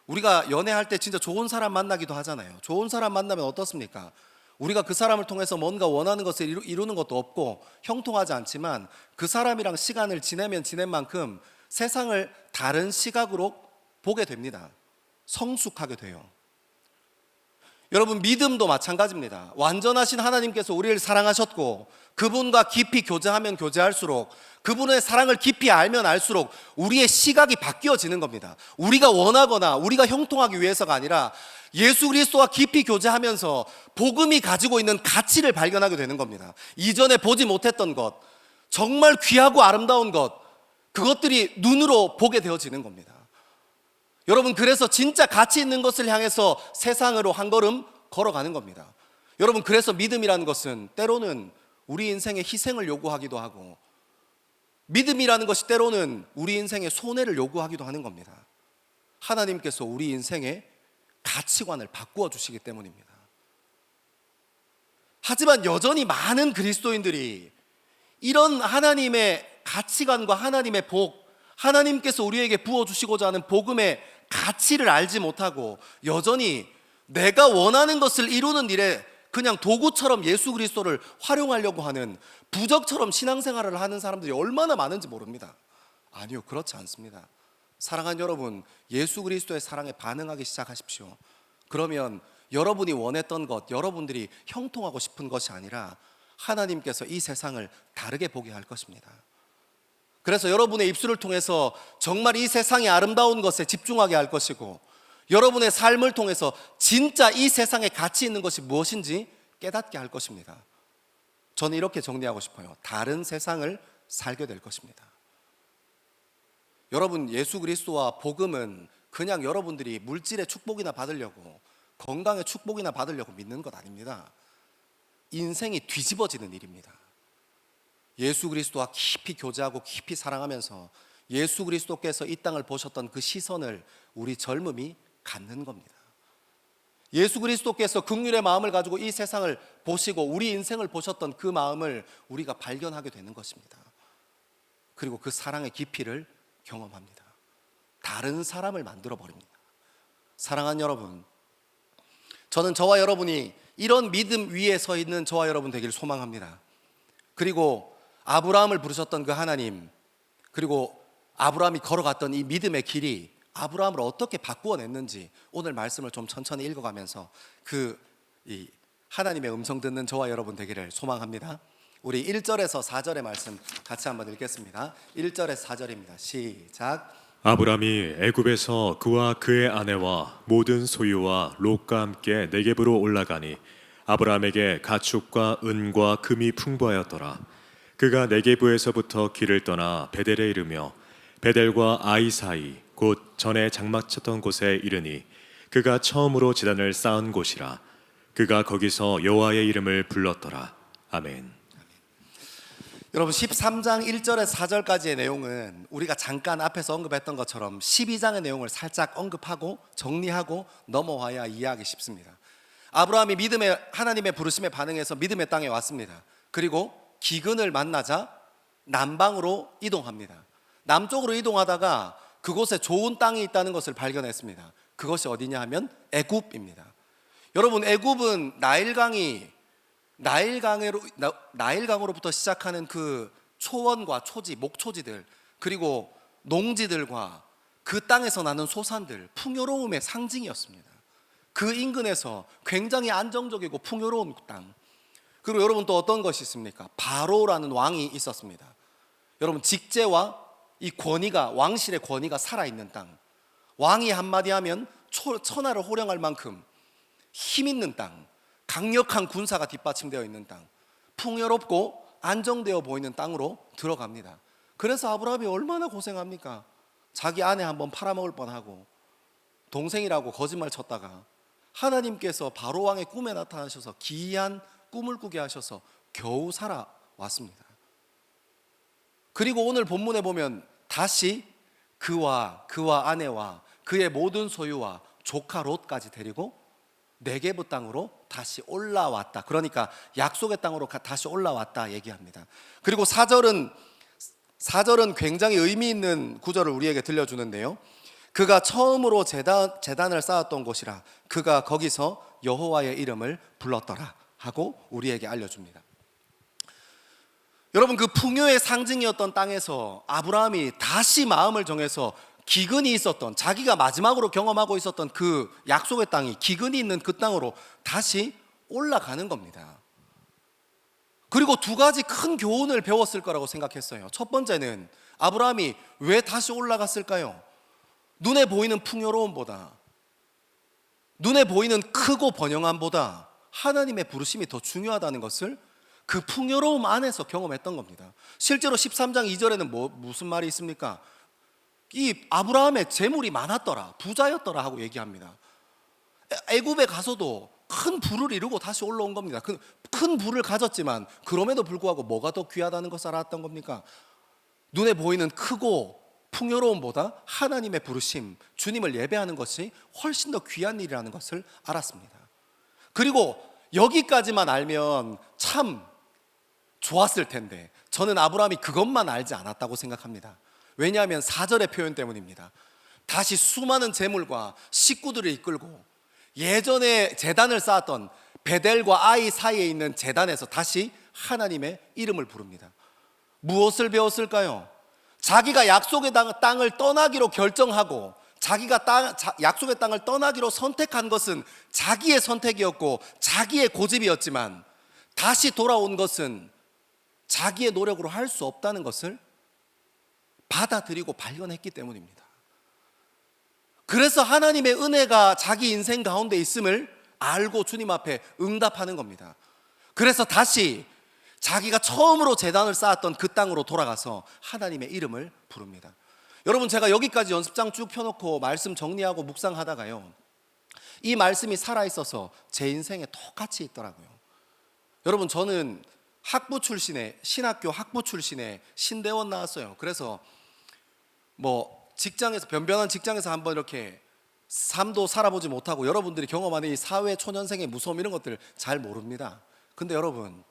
우리가 연애할 때 진짜 좋은 사람 만나기도 하잖아요. 좋은 사람 만나면 어떻습니까? 우리가 그 사람을 통해서 뭔가 원하는 것을 이루는 것도 없고 형통하지 않지만, 그 사람이랑 시간을 지내면 지낸 만큼 세상을 다른 시각으로 보게 됩니다. 성숙하게 돼요. 여러분, 믿음도 마찬가지입니다. 완전하신 하나님께서 우리를 사랑하셨고, 그분과 깊이 교제하면 교제할수록, 그분의 사랑을 깊이 알면 알수록 우리의 시각이 바뀌어지는 겁니다. 우리가 원하거나 우리가 형통하기 위해서가 아니라 예수 그리스도와 깊이 교제하면서 복음이 가지고 있는 가치를 발견하게 되는 겁니다. 이전에 보지 못했던 것, 정말 귀하고 아름다운 것, 그것들이 눈으로 보게 되어지는 겁니다. 여러분, 그래서 진짜 가치 있는 것을 향해서 세상으로 한 걸음 걸어가는 겁니다. 여러분, 그래서 믿음이라는 것은 때로는 우리 인생에 희생을 요구하기도 하고, 믿음이라는 것이 때로는 우리 인생에 손해를 요구하기도 하는 겁니다. 하나님께서 우리 인생의 가치관을 바꾸어 주시기 때문입니다. 하지만 여전히 많은 그리스도인들이 이런 하나님의 가치관과 하나님의 복, 하나님께서 우리에게 부어주시고자 하는 복음의 가치를 알지 못하고 여전히 내가 원하는 것을 이루는 일에 그냥 도구처럼 예수 그리스도를 활용하려고 하는 부적처럼 신앙생활을 하는 사람들이 얼마나 많은지 모릅니다. 아니요, 그렇지 않습니다. 사랑하는 여러분, 예수 그리스도의 사랑에 반응하기 시작하십시오. 그러면 여러분이 원했던 것, 여러분들이 형통하고 싶은 것이 아니라 하나님께서 이 세상을 다르게 보게 할 것입니다. 그래서 여러분의 입술을 통해서 정말 이 세상의 아름다운 것에 집중하게 할 것이고, 여러분의 삶을 통해서 진짜 이 세상에 가치 있는 것이 무엇인지 깨닫게 할 것입니다. 저는 이렇게 정리하고 싶어요. 다른 세상을 살게 될 것입니다. 여러분, 예수 그리스도와 복음은 그냥 여러분들이 물질의 축복이나 받으려고, 건강의 축복이나 받으려고 믿는 것 아닙니다. 인생이 뒤집어지는 일입니다. 예수 그리스도와 깊이 교제하고 깊이 사랑하면서 예수 그리스도께서 이 땅을 보셨던 그 시선을 우리 젊음이 갖는 겁니다. 예수 그리스도께서 긍휼의 마음을 가지고 이 세상을 보시고 우리 인생을 보셨던 그 마음을 우리가 발견하게 되는 것입니다. 그리고 그 사랑의 깊이를 경험합니다. 다른 사람을 만들어 버립니다. 사랑하는 여러분, 저는 저와 여러분이 이런 믿음 위에 서 있는 저와 여러분 되기를 소망합니다. 그리고 아브라함을 부르셨던 그 하나님, 그리고 아브라함이 걸어갔던 이 믿음의 길이 아브라함을 어떻게 바꾸어 냈는지 오늘 말씀을 좀 천천히 읽어가면서 이 하나님의 음성 듣는 저와 여러분 되기를 소망합니다. 우리 1절에서 4절의 말씀 같이 한번 읽겠습니다. 1절에서 4절입니다. 시작. 아브람이 애굽에서 그와 그의 아내와 모든 소유와 롯과 함께 네겝으로 올라가니 아브람에게 가축과 은과 금이 풍부하였더라. 그가 네겝에서부터 길을 떠나 베델에 이르며 베델과 아이 사이 곧 전에 장막쳤던 곳에 이르니 그가 처음으로 제단을 쌓은 곳이라. 그가 거기서 여호와의 이름을 불렀더라. 아멘. 여러분, 13장 1절에서 4절까지의 내용은 우리가 잠깐 앞에서 언급했던 것처럼 12장의 내용을 살짝 언급하고 정리하고 넘어와야 이해하기 쉽습니다. 아브라함이 하나님의 부르심에 반응해서 믿음의 땅에 왔습니다. 그리고 기근을 만나자 남방으로 이동합니다. 남쪽으로 이동하다가 그곳에 좋은 땅이 있다는 것을 발견했습니다. 그것이 어디냐 하면 애굽입니다. 여러분, 애굽은 나일강으로부터 시작하는 그 초원과 초지, 목초지들, 그리고 농지들과 그 땅에서 나는 소산들, 풍요로움의 상징이었습니다. 그 인근에서 굉장히 안정적이고 풍요로운 땅. 그리고 여러분, 또 어떤 것이 있습니까? 바로라는 왕이 있었습니다. 여러분, 직제와 이 권위가, 왕실의 권위가 살아있는 땅. 왕이 한마디 하면 천하를 호령할 만큼 힘 있는 땅, 강력한 군사가 뒷받침되어 있는 땅, 풍요롭고 안정되어 보이는 땅으로 들어갑니다. 그래서 아브라함이 얼마나 고생합니까? 자기 아내 한번 팔아먹을 뻔하고 동생이라고 거짓말 쳤다가 하나님께서 바로 왕의 꿈에 나타나셔서 기이한 꿈을 꾸게 하셔서 겨우 살아왔습니다. 그리고 오늘 본문에 보면 다시 그와 아내와 그의 모든 소유와 조카 롯까지 데리고 네겝 땅으로 다시 올라왔다. 그러니까 약속의 땅으로 다시 올라왔다 얘기합니다. 그리고 4절은 굉장히 의미 있는 구절을 우리에게 들려주는데요. 그가 처음으로 제단을 쌓았던 곳이라 그가 거기서 여호와의 이름을 불렀더라 하고 우리에게 알려줍니다. 여러분, 그 풍요의 상징이었던 땅에서 아브라함이 다시 마음을 정해서 기근이 있었던, 자기가 마지막으로 경험하고 있었던 그 약속의 땅이 기근이 있는 그 땅으로 다시 올라가는 겁니다. 그리고 두 가지 큰 교훈을 배웠을 거라고 생각했어요. 첫 번째는 아브라함이 왜 다시 올라갔을까요? 눈에 보이는 풍요로움보다, 눈에 보이는 크고 번영함보다 하나님의 부르심이 더 중요하다는 것을 그 풍요로움 안에서 경험했던 겁니다. 실제로 13장 2절에는 무슨 말이 있습니까? 이 아브라함의 재물이 많았더라, 부자였더라 하고 얘기합니다. 애굽에 가서도 큰 부를 이루고 다시 올라온 겁니다. 큰 부를 가졌지만 그럼에도 불구하고 뭐가 더 귀하다는 것을 알았던 겁니까? 눈에 보이는 크고 풍요로움보다 하나님의 부르심, 주님을 예배하는 것이 훨씬 더 귀한 일이라는 것을 알았습니다. 그리고 여기까지만 알면 참 좋았을 텐데 저는 아브라함이 그것만 알지 않았다고 생각합니다. 왜냐하면 4절의 표현 때문입니다. 다시 수많은 재물과 식구들을 이끌고 예전에 제단을 쌓았던 베델과 아이 사이에 있는 제단에서 다시 하나님의 이름을 부릅니다. 무엇을 배웠을까요? 자기가 약속의 땅을 떠나기로 결정하고 자기가 약속의 땅을 떠나기로 선택한 것은 자기의 선택이었고 자기의 고집이었지만 다시 돌아온 것은 자기의 노력으로 할 수 없다는 것을 받아들이고 발견했기 때문입니다. 그래서 하나님의 은혜가 자기 인생 가운데 있음을 알고 주님 앞에 응답하는 겁니다. 그래서 다시 자기가 처음으로 제단을 쌓았던 그 땅으로 돌아가서 하나님의 이름을 부릅니다. 여러분, 제가 여기까지 연습장 쭉 펴놓고 말씀 정리하고 묵상하다가요, 이 말씀이 살아있어서 제 인생에 똑같이 있더라고요. 여러분, 저는 학부 출신의, 신학교 학부 출신의 신대원 나왔어요. 그래서 직장에서, 변변한 직장에서 한번 이렇게 삶도 살아보지 못하고 여러분들이 경험하는 이 사회 초년생의 무서움, 이런 것들 잘 모릅니다. 근데 여러분,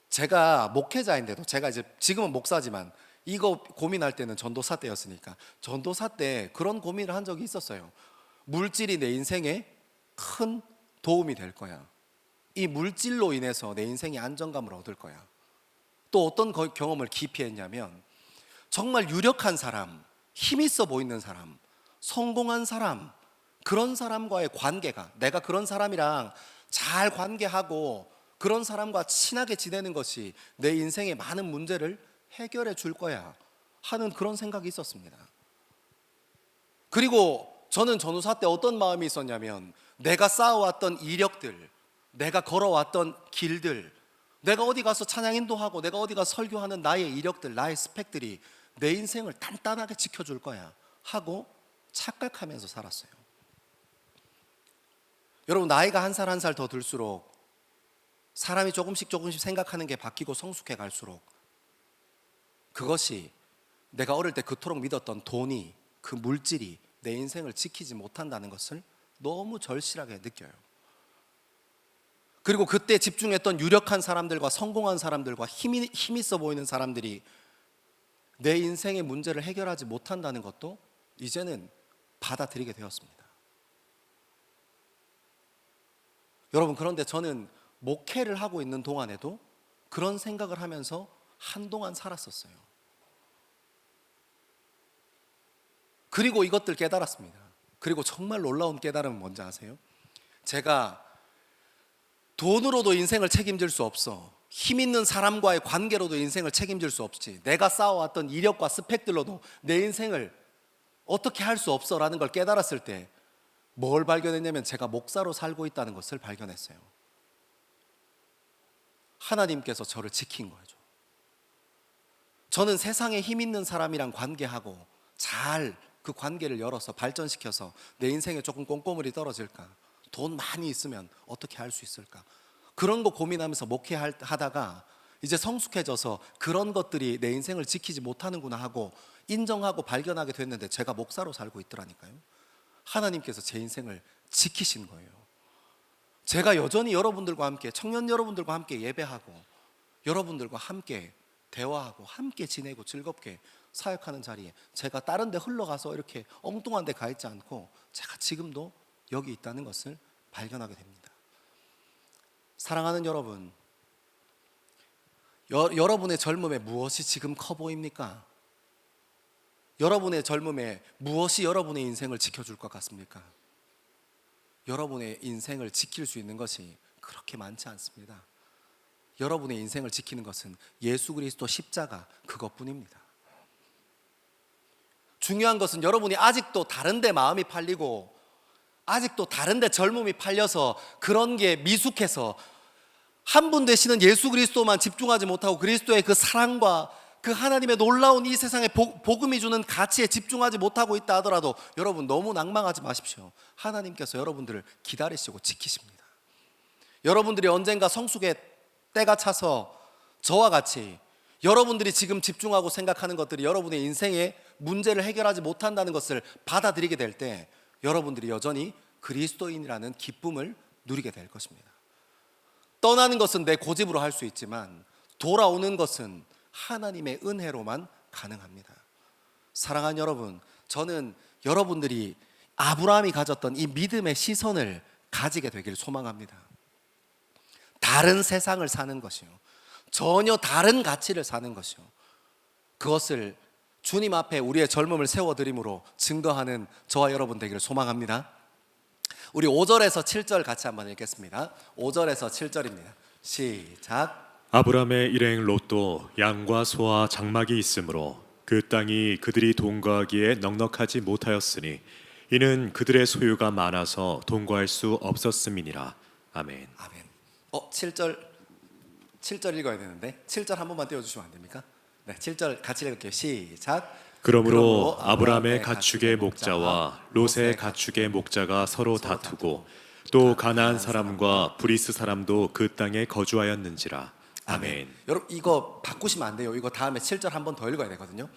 제가 목회자인데도, 제가 이제 지금은 목사지만 이거 고민할 때는 전도사 때였으니까, 전도사 때 그런 고민을 한 적이 있었어요. 물질이 내 인생에 큰 도움이 될 거야. 이 물질로 인해서 내 인생이 안정감을 얻을 거야. 또 어떤 경험을 깊이 했냐면, 정말 유력한 사람, 힘 있어 보이는 사람, 성공한 사람, 그런 사람과의 관계가, 내가 그런 사람이랑 잘 관계하고 그런 사람과 친하게 지내는 것이 내 인생의 많은 문제를 해결해 줄 거야 하는 그런 생각이 있었습니다. 그리고 저는 전우사 때 어떤 마음이 있었냐면, 내가 쌓아왔던 이력들, 내가 걸어왔던 길들, 내가 어디 가서 찬양 인도하고 내가 어디 가서 설교하는 나의 이력들, 나의 스펙들이 내 인생을 단단하게 지켜줄 거야 하고 착각하면서 살았어요. 여러분, 나이가 한 살 한 살 더 들수록 사람이 조금씩 생각하는 게 바뀌고 성숙해 갈수록 그것이 내가 어릴 때 그토록 믿었던 돈이, 그 물질이 내 인생을 지키지 못한다는 것을 너무 절실하게 느껴요. 그리고 그때 집중했던 유력한 사람들과 성공한 사람들과 힘 있어 보이는 사람들이 내 인생의 문제를 해결하지 못한다는 것도 이제는 받아들이게 되었습니다. 여러분, 그런데 저는 목회를 하고 있는 동안에도 그런 생각을 하면서 한동안 살았었어요. 그리고 이것들 깨달았습니다. 그리고 정말 놀라운 깨달음은 뭔지 아세요? 제가 돈으로도 인생을 책임질 수 없어, 힘 있는 사람과의 관계로도 인생을 책임질 수 없지, 내가 쌓아왔던 이력과 스펙들로도 내 인생을 어떻게 할 수 없어 라는 걸 깨달았을 때 뭘 발견했냐면, 제가 목사로 살고 있다는 것을 발견했어요. 하나님께서 저를 지킨 거죠. 저는 세상에 힘 있는 사람이랑 관계하고 잘 그 관계를 열어서 발전시켜서 내 인생에 조금 꼼꼼히 떨어질까, 돈 많이 있으면 어떻게 할 수 있을까, 그런 거 고민하면서 목회하다가 이제 성숙해져서 그런 것들이 내 인생을 지키지 못하는구나 하고 인정하고 발견하게 됐는데, 제가 목사로 살고 있더라니까요. 하나님께서 제 인생을 지키신 거예요. 제가 여전히 여러분들과 함께, 청년 여러분들과 함께 예배하고 여러분들과 함께 대화하고 함께 지내고 즐겁게 사역하는 자리에 제가 다른 데 흘러가서 이렇게 엉뚱한 데 가 있지 않고 제가 지금도 여기 있다는 것을 발견하게 됩니다. 사랑하는 여러분, 여러분의 젊음에 무엇이 지금 커 보입니까? 여러분의 젊음에 무엇이 여러분의 인생을 지켜줄 것 같습니까? 여러분의 인생을 지킬 수 있는 것이 그렇게 많지 않습니다. 여러분의 인생을 지키는 것은 예수 그리스도 십자가 그것뿐입니다. 중요한 것은 여러분이 아직도 다른 데 마음이 팔리고 아직도 다른 데 젊음이 팔려서 그런 게 미숙해서 한 분 되시는 예수 그리스도만 집중하지 못하고 그리스도의 그 사랑과 그 하나님의 놀라운 이 세상에 복음이 주는 가치에 집중하지 못하고 있다 하더라도 여러분 너무 낭망하지 마십시오. 하나님께서 여러분들을 기다리시고 지키십니다. 여러분들이 언젠가 성숙의 때가 차서 저와 같이 여러분들이 지금 집중하고 생각하는 것들이 여러분의 인생의 문제를 해결하지 못한다는 것을 받아들이게 될 때 여러분들이 여전히 그리스도인이라는 기쁨을 누리게 될 것입니다. 떠나는 것은 내 고집으로 할 수 있지만 돌아오는 것은 하나님의 은혜로만 가능합니다. 사랑하는 여러분, 저는 여러분들이 아브라함이 가졌던 이 믿음의 시선을 가지게 되기를 소망합니다. 다른 세상을 사는 것이요, 전혀 다른 가치를 사는 것이요, 그것을 주님 앞에 우리의 젊음을 세워드림으로 증거하는 저와 여러분 되기를 소망합니다. 우리 5절에서 7절 같이 한번 읽겠습니다. 5절에서 7절입니다. 시작. 아브람의 일행 롯도 양과 소와 장막이 있으므로 그 땅이 그들이 동거하기에 넉넉하지 못하였으니 이는 그들의 소유가 많아서 동거할 수 없었음이니라. 아멘. 아멘. 7절 읽어야 되는데 7절 한 번만 띄워주시면 안 됩니까? 네, 7절 같이 읽을게요. 시작. 그러므로 아브람의 가축의 목자와 롯의 가축의 목자가 서로 다투고 또 가나안 사람과 브리스 사람도 그 땅에 거주하였는지라. 아멘. 여러분 이거 바꾸시면 안 돼요. 이거 다음에 7절 한 번 더 읽어야 되거든요.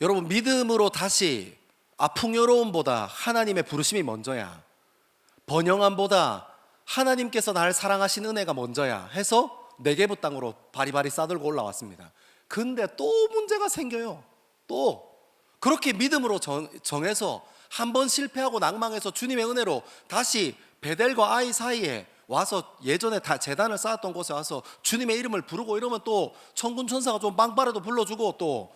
여러분 믿음으로 다시 풍요로움보다 하나님의 부르심이 먼저야, 번영함보다 하나님께서 나를 사랑하신 은혜가 먼저야 해서 네게부 땅으로 바리바리 싸들고 올라왔습니다. 근데 또 문제가 생겨요. 또 그렇게 믿음으로 정해서 한 번 실패하고 낭망해서 주님의 은혜로 다시 베델과 아이 사이에 와서 예전에 다 제단을 쌓았던 곳에 와서 주님의 이름을 부르고 이러면 또 천군 천사가 좀 빵빠레도 불러주고 또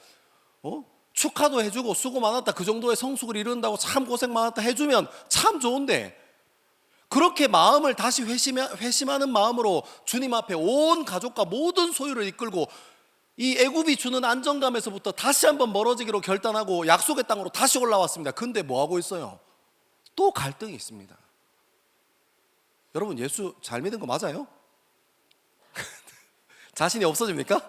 축하도 해주고 수고 많았다, 그 정도의 성숙을 이룬다고 참 고생 많았다 해주면 참 좋은데, 그렇게 마음을 다시 회심하는 마음으로 주님 앞에 온 가족과 모든 소유를 이끌고 이 애굽이 주는 안정감에서부터 다시 한번 멀어지기로 결단하고 약속의 땅으로 다시 올라왔습니다. 근데 뭐 하고 있어요? 또 갈등이 있습니다. 여러분 예수 잘 믿은 거 맞아요? 자신이 없어집니까?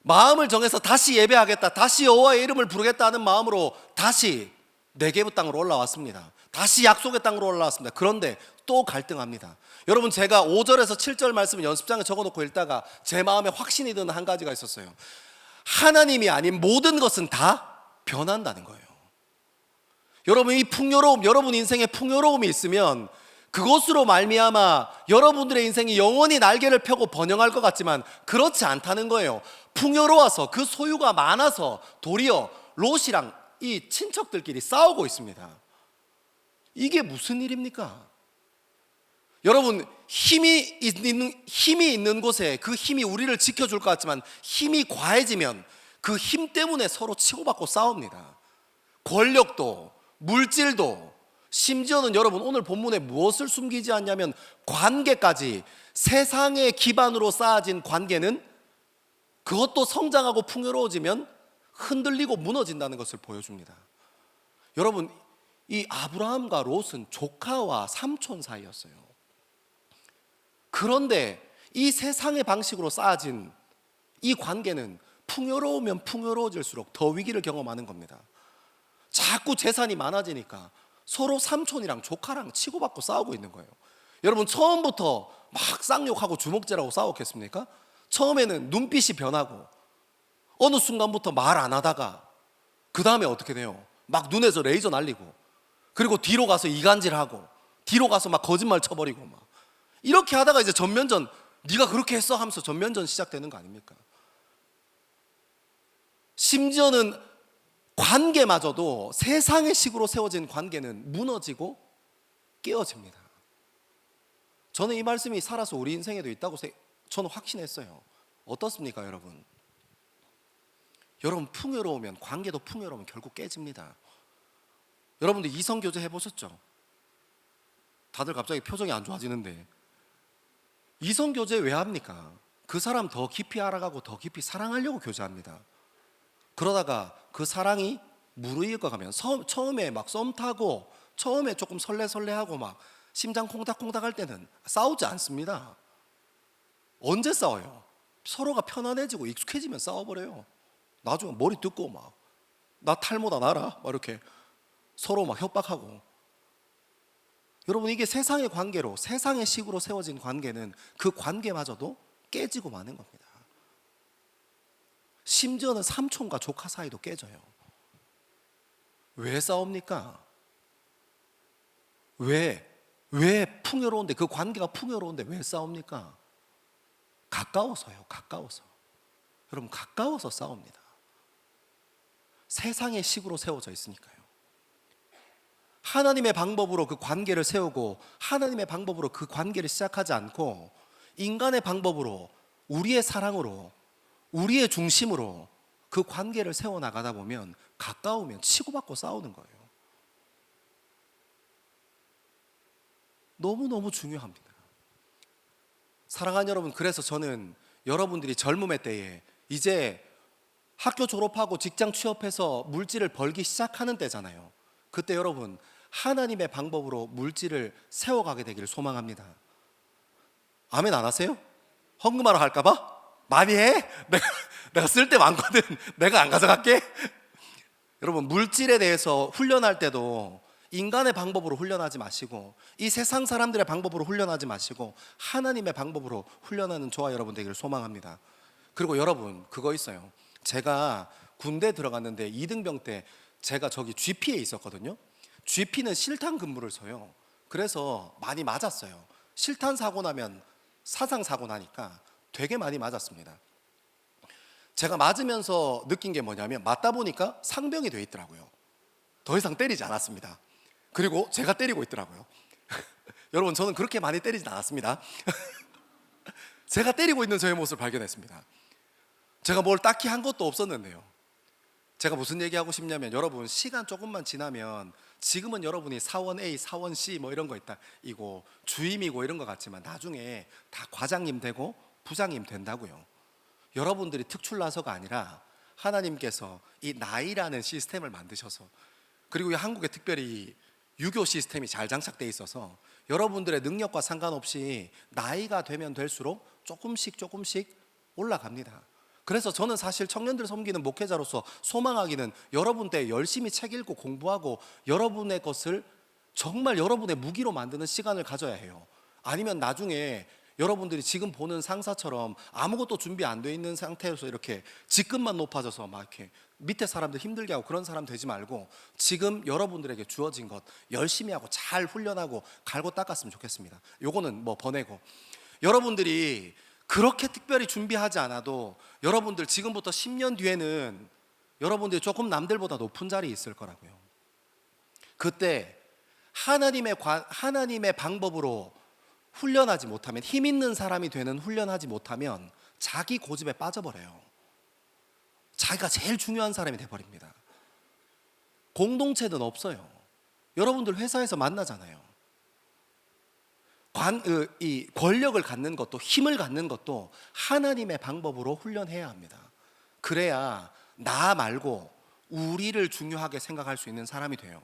마음을 정해서 다시 예배하겠다, 다시 여호와의 이름을 부르겠다는 마음으로 다시 네게부 땅으로 올라왔습니다. 다시 약속의 땅으로 올라왔습니다. 그런데 또 갈등합니다. 여러분 제가 5절에서 7절 말씀을 연습장에 적어놓고 읽다가 제 마음에 확신이 드는 한 가지가 있었어요. 하나님이 아닌 모든 것은 다 변한다는 거예요. 여러분 이 풍요로움, 여러분 인생에 풍요로움이 있으면 그것으로 말미암아 여러분들의 인생이 영원히 날개를 펴고 번영할 것 같지만 그렇지 않다는 거예요. 풍요로워서 그 소유가 많아서 도리어 롯이랑 이 친척들끼리 싸우고 있습니다. 이게 무슨 일입니까? 여러분 힘이 있는 곳에 그 힘이 우리를 지켜줄 것 같지만 힘이 과해지면 그 힘 때문에 서로 치고받고 싸웁니다. 권력도 물질도, 심지어는 여러분 오늘 본문에 무엇을 숨기지 않냐면 관계까지, 세상의 기반으로 쌓아진 관계는 그것도 성장하고 풍요로워지면 흔들리고 무너진다는 것을 보여줍니다. 여러분 이 아브라함과 롯은 조카와 삼촌 사이였어요. 그런데 이 세상의 방식으로 쌓아진 이 관계는 풍요로우면 풍요로워질수록 더 위기를 경험하는 겁니다. 자꾸 재산이 많아지니까 서로 삼촌이랑 조카랑 치고받고 싸우고 있는 거예요. 여러분 처음부터 막 쌍욕하고 주먹질하고 싸웠겠습니까? 처음에는 눈빛이 변하고 어느 순간부터 말 안 하다가 그 다음에 어떻게 돼요? 막 눈에서 레이저 날리고, 그리고 뒤로 가서 이간질하고, 뒤로 가서 막 거짓말 쳐버리고, 막 이렇게 하다가 이제 전면전, 네가 그렇게 했어 하면서 전면전 시작되는 거 아닙니까? 심지어는 관계마저도 세상의 식으로 세워진 관계는 무너지고 깨어집니다. 저는 이 말씀이 살아서 우리 인생에도 있다고 저는 확신했어요. 어떻습니까 여러분? 여러분 풍요로우면, 관계도 풍요로우면 결국 깨집니다. 여러분들 이성교제 해보셨죠? 다들 갑자기 표정이 안 좋아지는데, 이성교제 왜 합니까? 그 사람 더 깊이 알아가고 더 깊이 사랑하려고 교제합니다. 그러다가 그 사랑이 무르익어 가면 처음에 막 썸 타고 처음에 조금 설레설레하고 막 심장 콩닥콩닥 할 때는 싸우지 않습니다. 언제 싸워요? 서로가 편안해지고 익숙해지면 싸워버려요. 나중에 머리 뜯고 막 나 탈모다 나라 막 이렇게 서로 막 협박하고. 여러분 이게 세상의 관계로, 세상의 식으로 세워진 관계는 그 관계마저도 깨지고 마는 겁니다. 심지어는 삼촌과 조카 사이도 깨져요. 왜 싸웁니까? 왜 풍요로운데, 그 관계가 풍요로운데 왜 싸웁니까? 가까워서요. 가까워서. 여러분 가까워서 싸웁니다. 세상의 식으로 세워져 있으니까요. 하나님의 방법으로 그 관계를 세우고 하나님의 방법으로 그 관계를 시작하지 않고 인간의 방법으로, 우리의 사랑으로, 우리의 중심으로 그 관계를 세워나가다 보면 가까우면 치고받고 싸우는 거예요. 너무너무 중요합니다. 사랑하는 여러분, 그래서 저는 여러분들이 젊음의 때에 이제 학교 졸업하고 직장 취업해서 물질을 벌기 시작하는 때잖아요. 그때 여러분 하나님의 방법으로 물질을 세워가게 되기를 소망합니다. 아멘 안 하세요? 헌금하러 갈까봐? 많이 해? 내가 쓸 때 많거든. 내가 안 가져갈게. 여러분 물질에 대해서 훈련할 때도 인간의 방법으로 훈련하지 마시고 이 세상 사람들의 방법으로 훈련하지 마시고 하나님의 방법으로 훈련하는 저와 여러분 되기를 소망합니다. 그리고 여러분 그거 있어요. 제가 군대 들어갔는데 2등병 때 제가 저기 GP에 있었거든요. GP는 실탄 근무를 서요. 그래서 많이 맞았어요. 실탄 사고 나면 사상 사고 나니까 되게 많이 맞았습니다. 제가 맞으면서 느낀 게 뭐냐면 맞다 보니까 상병이 돼 있더라고요. 더 이상 때리지 않았습니다. 그리고 제가 때리고 있더라고요. 여러분 저는 그렇게 많이 때리진 않았습니다. 제가 때리고 있는 저의 모습을 발견했습니다. 제가 뭘 딱히 한 것도 없었는데요. 제가 무슨 얘기하고 싶냐면 여러분 시간 조금만 지나면 지금은 여러분이 사원 A, 사원 C 뭐 이런 거 있다 이고 주임이고 이런 것 같지만 나중에 다 과장님 되고 부장님 된다고요. 여러분들이 특출나서가 아니라 하나님께서 이 나이라는 시스템을 만드셔서 그리고 이 한국에 특별히 유교 시스템이 잘 장착되어 있어서 여러분들의 능력과 상관없이 나이가 되면 될수록 조금씩 올라갑니다. 그래서 저는 사실 청년들 섬기는 목회자로서 소망하기는 여러분 때 열심히 책 읽고 공부하고 여러분의 것을 정말 여러분의 무기로 만드는 시간을 가져야 해요. 아니면 나중에 여러분들이 지금 보는 상사처럼 아무것도 준비 안 돼 있는 상태에서 이렇게 직급만 높아져서 막 이렇게 밑에 사람들 힘들게 하고 그런 사람 되지 말고 지금 여러분들에게 주어진 것 열심히 하고 잘 훈련하고 갈고 닦았으면 좋겠습니다. 요거는 뭐 보내고 여러분들이 그렇게 특별히 준비하지 않아도 여러분들 지금부터 10년 뒤에는 여러분들이 조금 남들보다 높은 자리에 있을 거라고요. 그때 하나님의 방법으로 훈련하지 못하면 힘 있는 사람이 되는 훈련하지 못하면 자기 고집에 빠져버려요. 자기가 제일 중요한 사람이 돼버립니다. 공동체는 없어요. 여러분들 회사에서 만나잖아요. 이 권력을 갖는 것도 힘을 갖는 것도 하나님의 방법으로 훈련해야 합니다. 그래야 나 말고 우리를 중요하게 생각할 수 있는 사람이 돼요.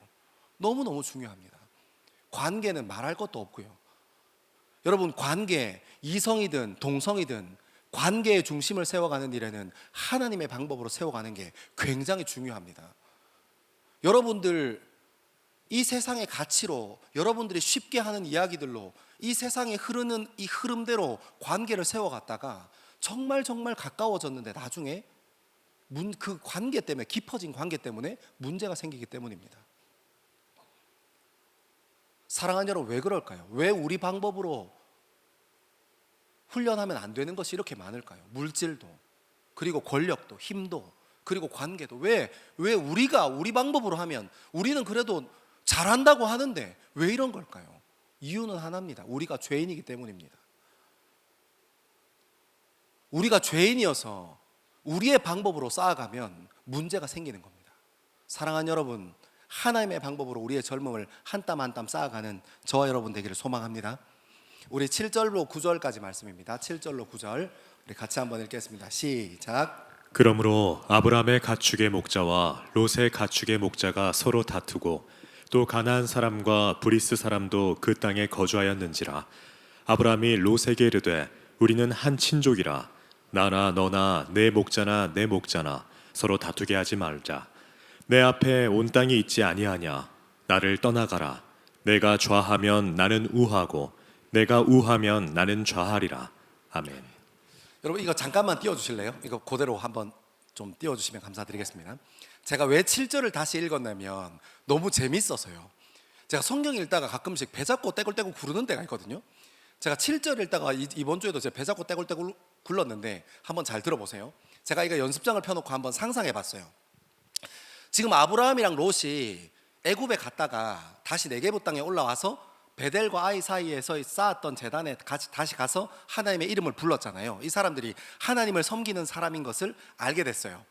너무너무 중요합니다. 관계는 말할 것도 없고요. 여러분 관계, 이성이든 동성이든 관계의 중심을 세워가는 일에는 하나님의 방법으로 세워가는 게 굉장히 중요합니다. 여러분들 이 세상의 가치로 여러분들이 쉽게 하는 이야기들로 이 세상에 흐르는 이 흐름대로 관계를 세워갔다가 정말 가까워졌는데 나중에 그 관계 때문에 깊어진 관계 때문에 문제가 생기기 때문입니다. 사랑하는 여러분 왜 그럴까요? 왜 우리 방법으로 훈련하면 안 되는 것이 이렇게 많을까요? 물질도 그리고 권력도 힘도 그리고 관계도 왜 우리가 우리 방법으로 하면 우리는 그래도 잘한다고 하는데 왜 이런 걸까요? 이유는 하나입니다. 우리가 죄인이기 때문입니다. 우리가 죄인이어서 우리의 방법으로 쌓아가면 문제가 생기는 겁니다. 사랑하는 여러분 하나님의 방법으로 우리의 젊음을 한 땀 한 땀 쌓아가는 저와 여러분 되기를 소망합니다. 우리 7절로 9절까지 말씀입니다. 7절로 9절 우리 같이 한번 읽겠습니다. 시작. 그러므로 아브라함의 가축의 목자와 롯의 가축의 목자가 서로 다투고 또 가나안 사람과 브리스 사람도 그 땅에 거주하였는지라. 아브라함이 롯에게 이르되 우리는 한 친족이라 나나 너나 내 목자나 내 목자나 서로 다투게 하지 말자. 내 앞에 온 땅이 있지 아니하냐. 나를 떠나가라. 내가 좌하면 나는 우하고 내가 우하면 나는 좌하리라. 아멘. 여러분 이거 잠깐만 띄워주실래요? 이거 그대로 한번 좀 띄워주시면 감사드리겠습니다. 제가 왜 7절을 다시 읽었냐면 너무 재밌어서요. 제가 성경 읽다가 가끔씩 배 잡고 떼굴떼굴 구르는 때가 있거든요. 제가 7절 읽다가 이번 주에도 제가 배 잡고 떼굴떼굴 굴렀는데 한번 잘 들어보세요. 제가 이거 연습장을 펴놓고 한번 상상해 봤어요. 지금 아브라함이랑 롯이 애굽에 갔다가 다시 네게부 땅에 올라와서 베델과 아이 사이에서 쌓았던 제단에 다시 가서 하나님의 이름을 불렀잖아요. 이 사람들이 하나님을 섬기는 사람인 것을 알게 됐어요.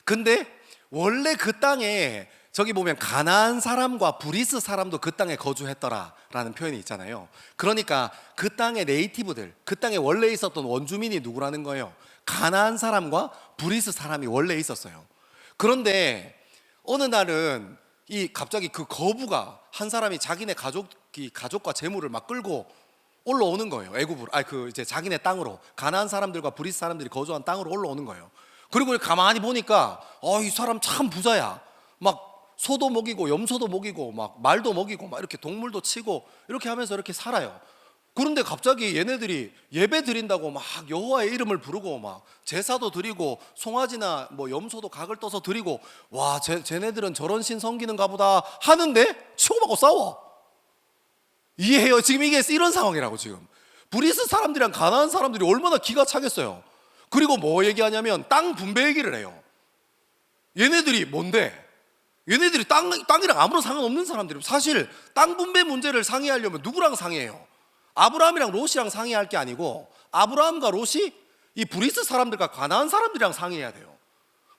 근데 원래 그 땅에 저기 보면 가나안 사람과 브리스 사람도 그 땅에 거주했더라라는 표현이 있잖아요. 그러니까 그 땅의 네이티브들, 그 땅에 원래 있었던 원주민이 누구라는 거예요? 가나안 사람과 브리스 사람이 원래 있었어요. 그런데 어느 날은 갑자기 그 거부가 한 사람이 자기네 가족과 재물을 막 끌고 올라오는 거예요. 애굽으로, 이제 자기네 땅으로, 가나안 사람들과 브리스 사람들이 거주한 땅으로 올라오는 거예요. 그리고 가만히 보니까 이 사람 참 부자야. 막 소도 먹이고 염소도 먹이고 막 말도 먹이고 막 이렇게 동물도 치고 이렇게 하면서 이렇게 살아요. 그런데 갑자기 얘네들이 예배 드린다고 막 여호와의 이름을 부르고 막 제사도 드리고 송아지나 뭐 염소도 각을 떠서 드리고, 와, 쟤네들은 저런 신 섬기는가 보다 하는데 치고받고 싸워. 이해해요? 지금 이게 이런 상황이라고. 지금 브리스 사람들이랑 가나안 사람들이 얼마나 기가 차겠어요. 그리고 뭐 얘기하냐면 땅 분배 얘기를 해요. 얘네들이 뭔데? 얘네들이 땅이랑 아무런 상관없는 사람들이에요. 사실 땅 분배 문제를 상의하려면 누구랑 상의해요? 아브라함이랑 롯이랑 상의할 게 아니고 아브라함과 롯이 이 브리스 사람들과 가나안 사람들이랑 상의해야 돼요.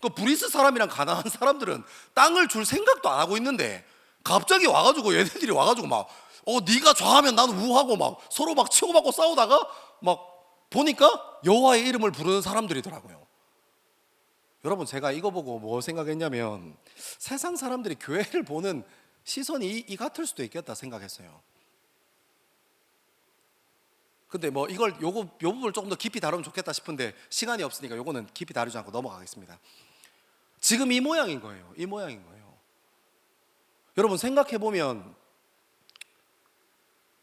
그 브리스 사람이랑 가나안 사람들은 땅을 줄 생각도 안 하고 있는데 갑자기 와가지고 얘네들이 와가지고 막 네가 좌하면 나는 우하고 막 서로 막 치고받고 싸우다가 막 보니까 여호와의 이름을 부르는 사람들이더라고요. 여러분, 제가 이거 보고 뭐 생각했냐면 세상 사람들이 교회를 보는 시선이 이 같을 수도 있겠다 생각했어요. 근데 뭐 요 부분을 조금 더 깊이 다루면 좋겠다 싶은데 시간이 없으니까 요거는 깊이 다루지 않고 넘어가겠습니다. 지금 이 모양인 거예요. 이 모양인 거예요. 여러분, 생각해 보면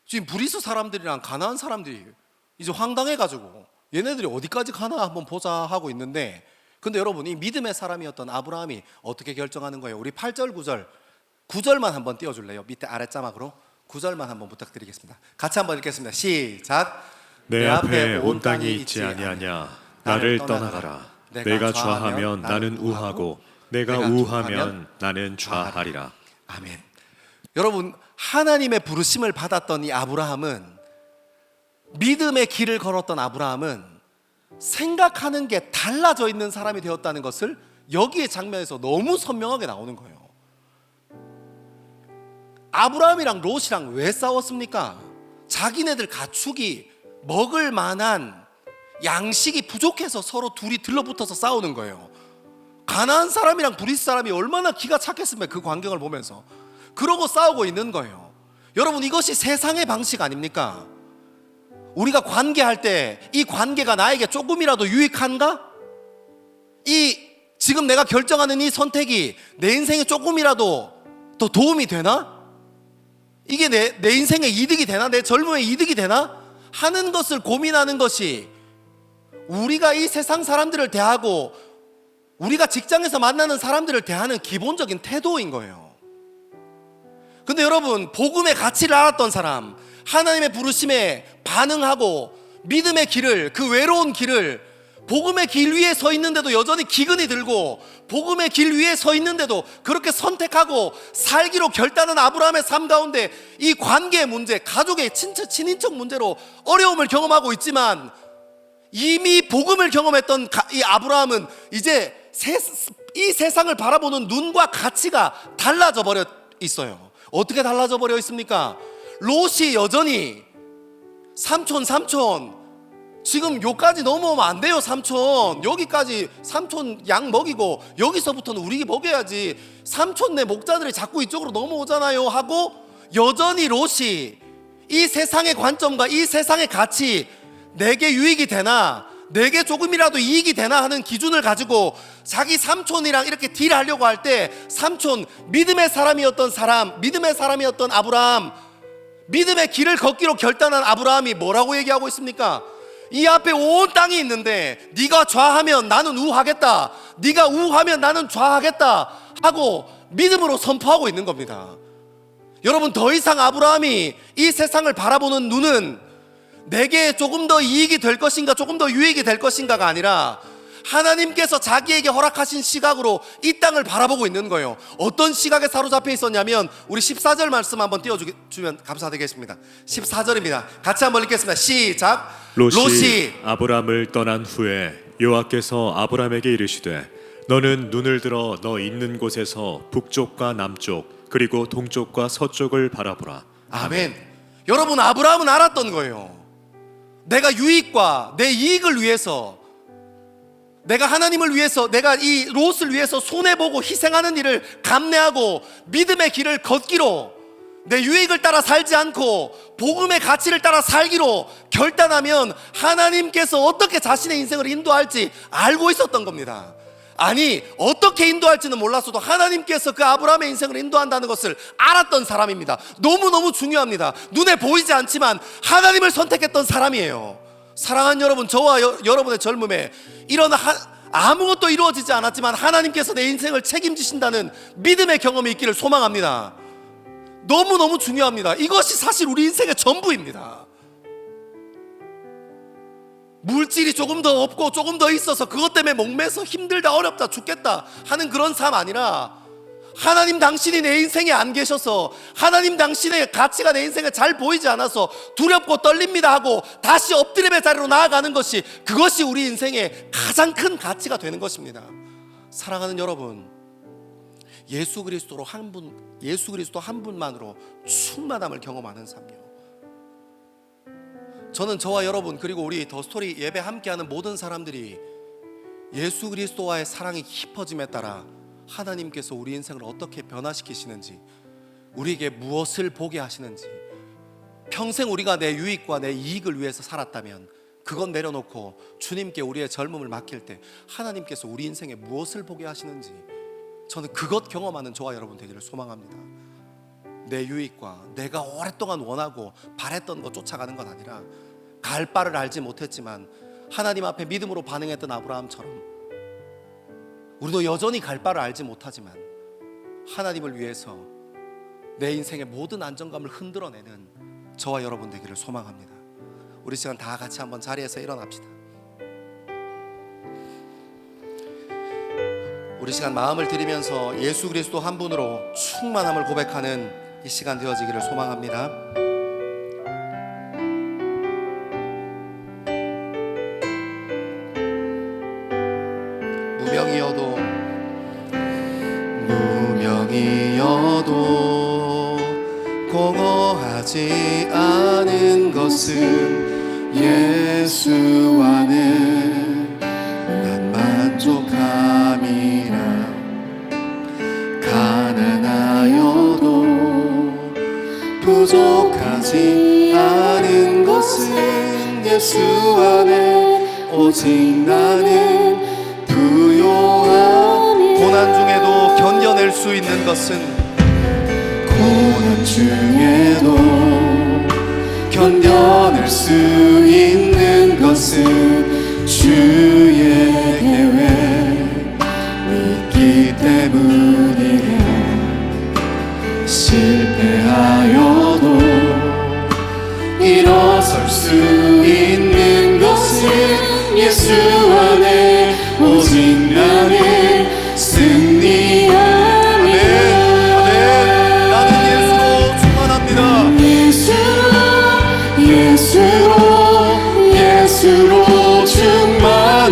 지금 브리스 사람들이랑 가나안 사람들이 이제 황당해가지고 얘네들이 어디까지 가나 한번 보자 하고 있는데, 근데 여러분, 이 믿음의 사람이었던 아브라함이 어떻게 결정하는 거예요? 우리 8절 9절만 한번 띄워줄래요? 밑에 아랫자막으로 9절만 한번 부탁드리겠습니다. 같이 한번 읽겠습니다. 시작. 내 앞에 온 땅이 있지 아니하냐. 나를 떠나가라. 내가 좌하면 나는 우하고 내가 우하면 나는 좌하리라. 아멘. 여러분, 하나님의 부르심을 받았던 이 아브라함은, 믿음의 길을 걸었던 아브라함은 생각하는 게 달라져 있는 사람이 되었다는 것을 여기의 장면에서 너무 선명하게 나오는 거예요. 아브라함이랑 롯이랑 왜 싸웠습니까? 자기네들 가축이 먹을 만한 양식이 부족해서 서로 둘이 들러붙어서 싸우는 거예요. 가나안 사람이랑 브리스 사람이 얼마나 기가 착했으면 그 광경을 보면서 그러고 싸우고 있는 거예요. 여러분, 이것이 세상의 방식 아닙니까? 우리가 관계할 때 이 관계가 나에게 조금이라도 유익한가? 지금 내가 결정하는 이 선택이 내 인생에 조금이라도 더 도움이 되나? 이게 내 인생에 이득이 되나? 내 젊음에 이득이 되나? 하는 것을 고민하는 것이 우리가 이 세상 사람들을 대하고 우리가 직장에서 만나는 사람들을 대하는 기본적인 태도인 거예요. 근데 여러분, 복음의 가치를 알았던 사람, 하나님의 부르심에 반응하고 믿음의 길을, 그 외로운 길을, 복음의 길 위에 서 있는데도 여전히 기근이 들고 복음의 길 위에 서 있는데도 그렇게 선택하고 살기로 결단한 아브라함의 삶 가운데 이 관계의 문제, 가족의 친인척 문제로 어려움을 경험하고 있지만, 이미 복음을 경험했던 이 아브라함은 이제 이 세상을 바라보는 눈과 가치가 달라져 버려 있어요. 어떻게 달라져 버려 있습니까? 롯이 여전히 삼촌 지금 요까지 넘어오면 안 돼요. 삼촌, 여기까지 삼촌 양 먹이고 여기서부터는 우리 먹여야지. 삼촌 내 목자들이 자꾸 이쪽으로 넘어오잖아요 하고, 여전히 롯이 이 세상의 관점과 이 세상의 가치, 내게 유익이 되나, 내게 조금이라도 이익이 되나 하는 기준을 가지고 자기 삼촌이랑 이렇게 딜하려고 할 때, 삼촌, 믿음의 사람이었던 아브라함, 믿음의 길을 걷기로 결단한 아브라함이 뭐라고 얘기하고 있습니까? 이 앞에 온 땅이 있는데 네가 좌하면 나는 우하겠다, 네가 우하면 나는 좌하겠다 하고 믿음으로 선포하고 있는 겁니다. 여러분, 더 이상 아브라함이 이 세상을 바라보는 눈은 내게 조금 더 이익이 될 것인가, 조금 더 유익이 될 것인가가 아니라 하나님께서 자기에게 허락하신 시각으로 이 땅을 바라보고 있는 거예요. 어떤 시각에 사로잡혀 있었냐면 우리 14절 말씀 한번 띄워주면 감사드리겠습니다. 14절입니다. 같이 한번 읽겠습니다. 시작. 롯이 아브람을 떠난 후에 여호와께서 아브람에게 이르시되 너는 눈을 들어 너 있는 곳에서 북쪽과 남쪽 그리고 동쪽과 서쪽을 바라보라. 아멘. 여러분, 아브라함은 알았던 거예요. 내가 유익과 내 이익을 위해서, 내가 하나님을 위해서, 내가 이 롯을 위해서 손해보고 희생하는 일을 감내하고 믿음의 길을 걷기로, 내 유익을 따라 살지 않고 복음의 가치를 따라 살기로 결단하면 하나님께서 어떻게 자신의 인생을 인도할지 알고 있었던 겁니다. 아니, 어떻게 인도할지는 몰랐어도 하나님께서 그 아브라함의 인생을 인도한다는 것을 알았던 사람입니다. 너무너무 중요합니다. 눈에 보이지 않지만 하나님을 선택했던 사람이에요. 사랑하는 여러분, 저와 여러분의 젊음에 이런 아무것도 이루어지지 않았지만 하나님께서 내 인생을 책임지신다는 믿음의 경험이 있기를 소망합니다. 너무너무 중요합니다. 이것이 사실 우리 인생의 전부입니다. 물질이 조금 더 없고 조금 더 있어서 그것 때문에 목매서 힘들다 어렵다 죽겠다 하는 그런 삶 아니라, 하나님 당신이 내 인생에 안 계셔서, 하나님 당신의 가치가 내 인생에 잘 보이지 않아서 두렵고 떨립니다 하고 다시 엎드림의 자리로 나아가는 것이, 그것이 우리 인생의 가장 큰 가치가 되는 것입니다. 사랑하는 여러분, 예수 그리스도 한 분만으로 충만함을 경험하는 삶이요. 저는 저와 여러분, 그리고 우리 더스토리 예배 함께하는 모든 사람들이 예수 그리스도와의 사랑이 깊어짐에 따라 하나님께서 우리 인생을 어떻게 변화시키시는지, 우리에게 무엇을 보게 하시는지, 평생 우리가 내 유익과 내 이익을 위해서 살았다면 그건 내려놓고 주님께 우리의 젊음을 맡길 때 하나님께서 우리 인생에 무엇을 보게 하시는지, 저는 그것 경험하는 저와 여러분 되기를 소망합니다. 내 유익과 내가 오랫동안 원하고 바랬던 것 쫓아가는 건 아니라, 갈 바를 알지 못했지만 하나님 앞에 믿음으로 반응했던 아브라함처럼 우리도 여전히 갈 바를 알지 못하지만 하나님을 위해서 내 인생의 모든 안정감을 흔들어내는 저와 여러분 되기를 소망합니다. 우리 시간 다 같이 한번 자리에서 일어납시다. 우리 시간 마음을 드리면서 예수 그리스도 한 분으로 충만함을 고백하는 이 시간 되어지기를 소망합니다. 무명이어도 공허하지 않은 것은 예수 안에 난 만족함이라. 가난하여도 부족하지 않은 것은 예수 안에 오직 나는 부요하니. 고난 중에도 견뎌낼 수 있는 것은, 고난 중에도 견뎌낼 수 있는 것은 주의 계획 있기 때문이라. 실패하여도 일어설 수 있는 것은 예수 안에 오직 나는 승리하니. 나는 예수로 충만합니다. 예수로 충만.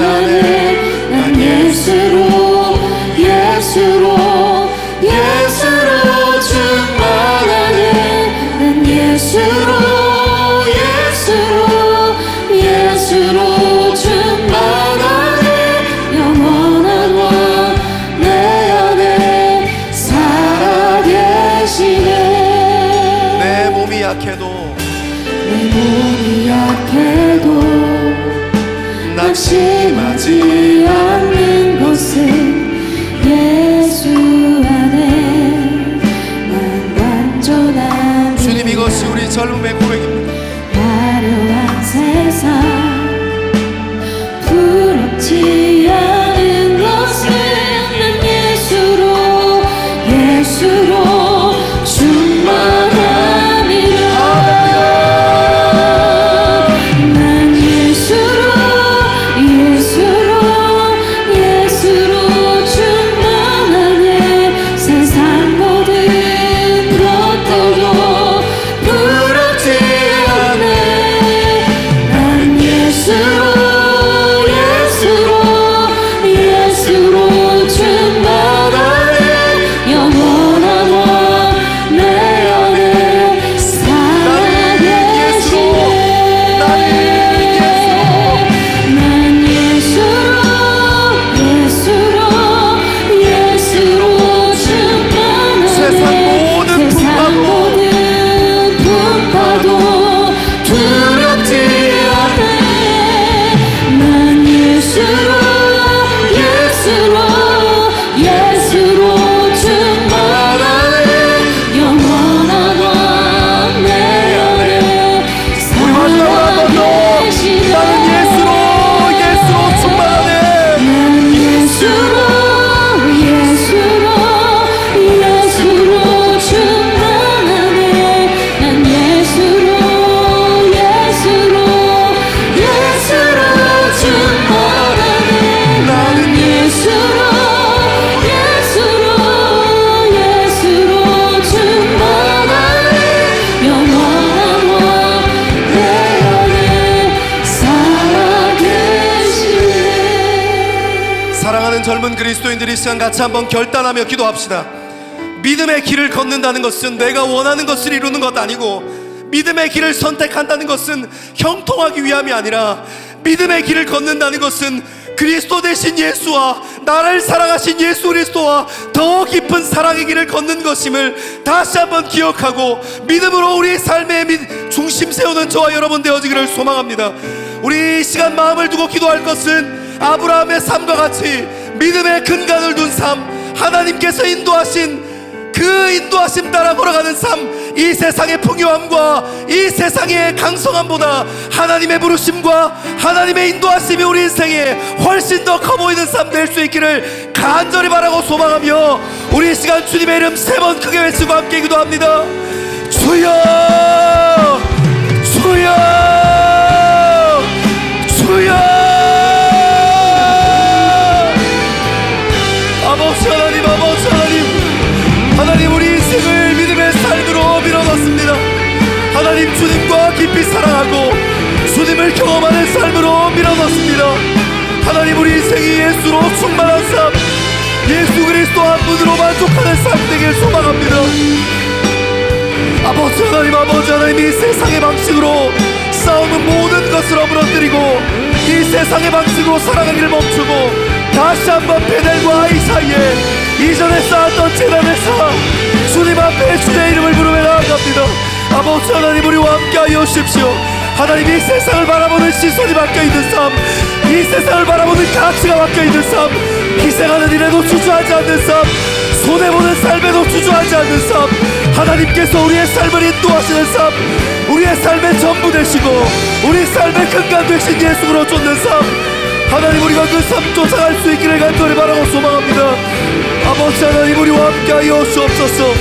사랑하는 젊은 그리스도인들이 이 시간 같이 한번 결단하며 기도합시다. 믿음의 길을 걷는다는 것은 내가 원하는 것을 이루는 것 아니고, 믿음의 길을 선택한다는 것은 형통하기 위함이 아니라, 믿음의 길을 걷는다는 것은 그리스도 되신 예수와 나를 사랑하신 예수 그리스도와 더 깊은 사랑의 길을 걷는 것임을 다시 한번 기억하고 믿음으로 우리 삶의 중심 세우는 저와 여러분 되어지기를 소망합니다. 우리 이 시간 마음을 두고 기도할 것은 아브라함의 삶과 같이 믿음의 근간을 둔 삶, 하나님께서 인도하신 그 인도하심 따라 걸어가는 삶, 이 세상의 풍요함과 이 세상의 강성함보다 하나님의 부르심과 하나님의 인도하심이 우리 인생에 훨씬 더 커 보이는 삶 될 수 있기를 간절히 바라고 소망하며 우리 이 시간 주님의 이름 3번 크게 외치고 함께 기도합니다. 주여, 주여, 주여. 아버지 하나님, 아버지 하나님, 하나님, 우리 인생을 믿음의 삶으로 밀어넣습니다. 하나님, 주님과 깊이 사랑하고 주님을 경험하는 삶으로 밀어넣습니다. 하나님, 우리 인생이 예수로 충만한 삶, 예수 그리스도 한 분으로 만족하는 삶 되길 소망합니다. 아버지 하나님, 아버지 하나님, 이 세상의 방식으로 싸우는 모든 것을 무너뜨리고 이 세상의 방식으로 살아가기를 멈추고 다시 한번 베델과 아이 사이에 이전에 쌓았던 재단을 쌓아 주님 앞에 주의 이름을 부르며 나아갑니다. 아버지 하나님, 우리와 함께하여 주십시오. 하나님, 이 세상을 바라보는 시선이 바뀌어있는 삶, 이 세상을 바라보는 가치가 바뀌어있는 삶, 희생하는 일에도 주저하지 않는 삶, 손해보는 삶에도 주저하지 않는 삶, 하나님께서 우리의 삶을 인도하시는 삶, 우리의 삶의 전부 되시고 우리 삶의 근간 되신 예수로 쫓는 삶, 하나님, 우리가 그 삶 쫓아갈 수 있기를 간절히 바라고 소망합니다. 아버지 하나님, 우리와 함께하여 주옵소서.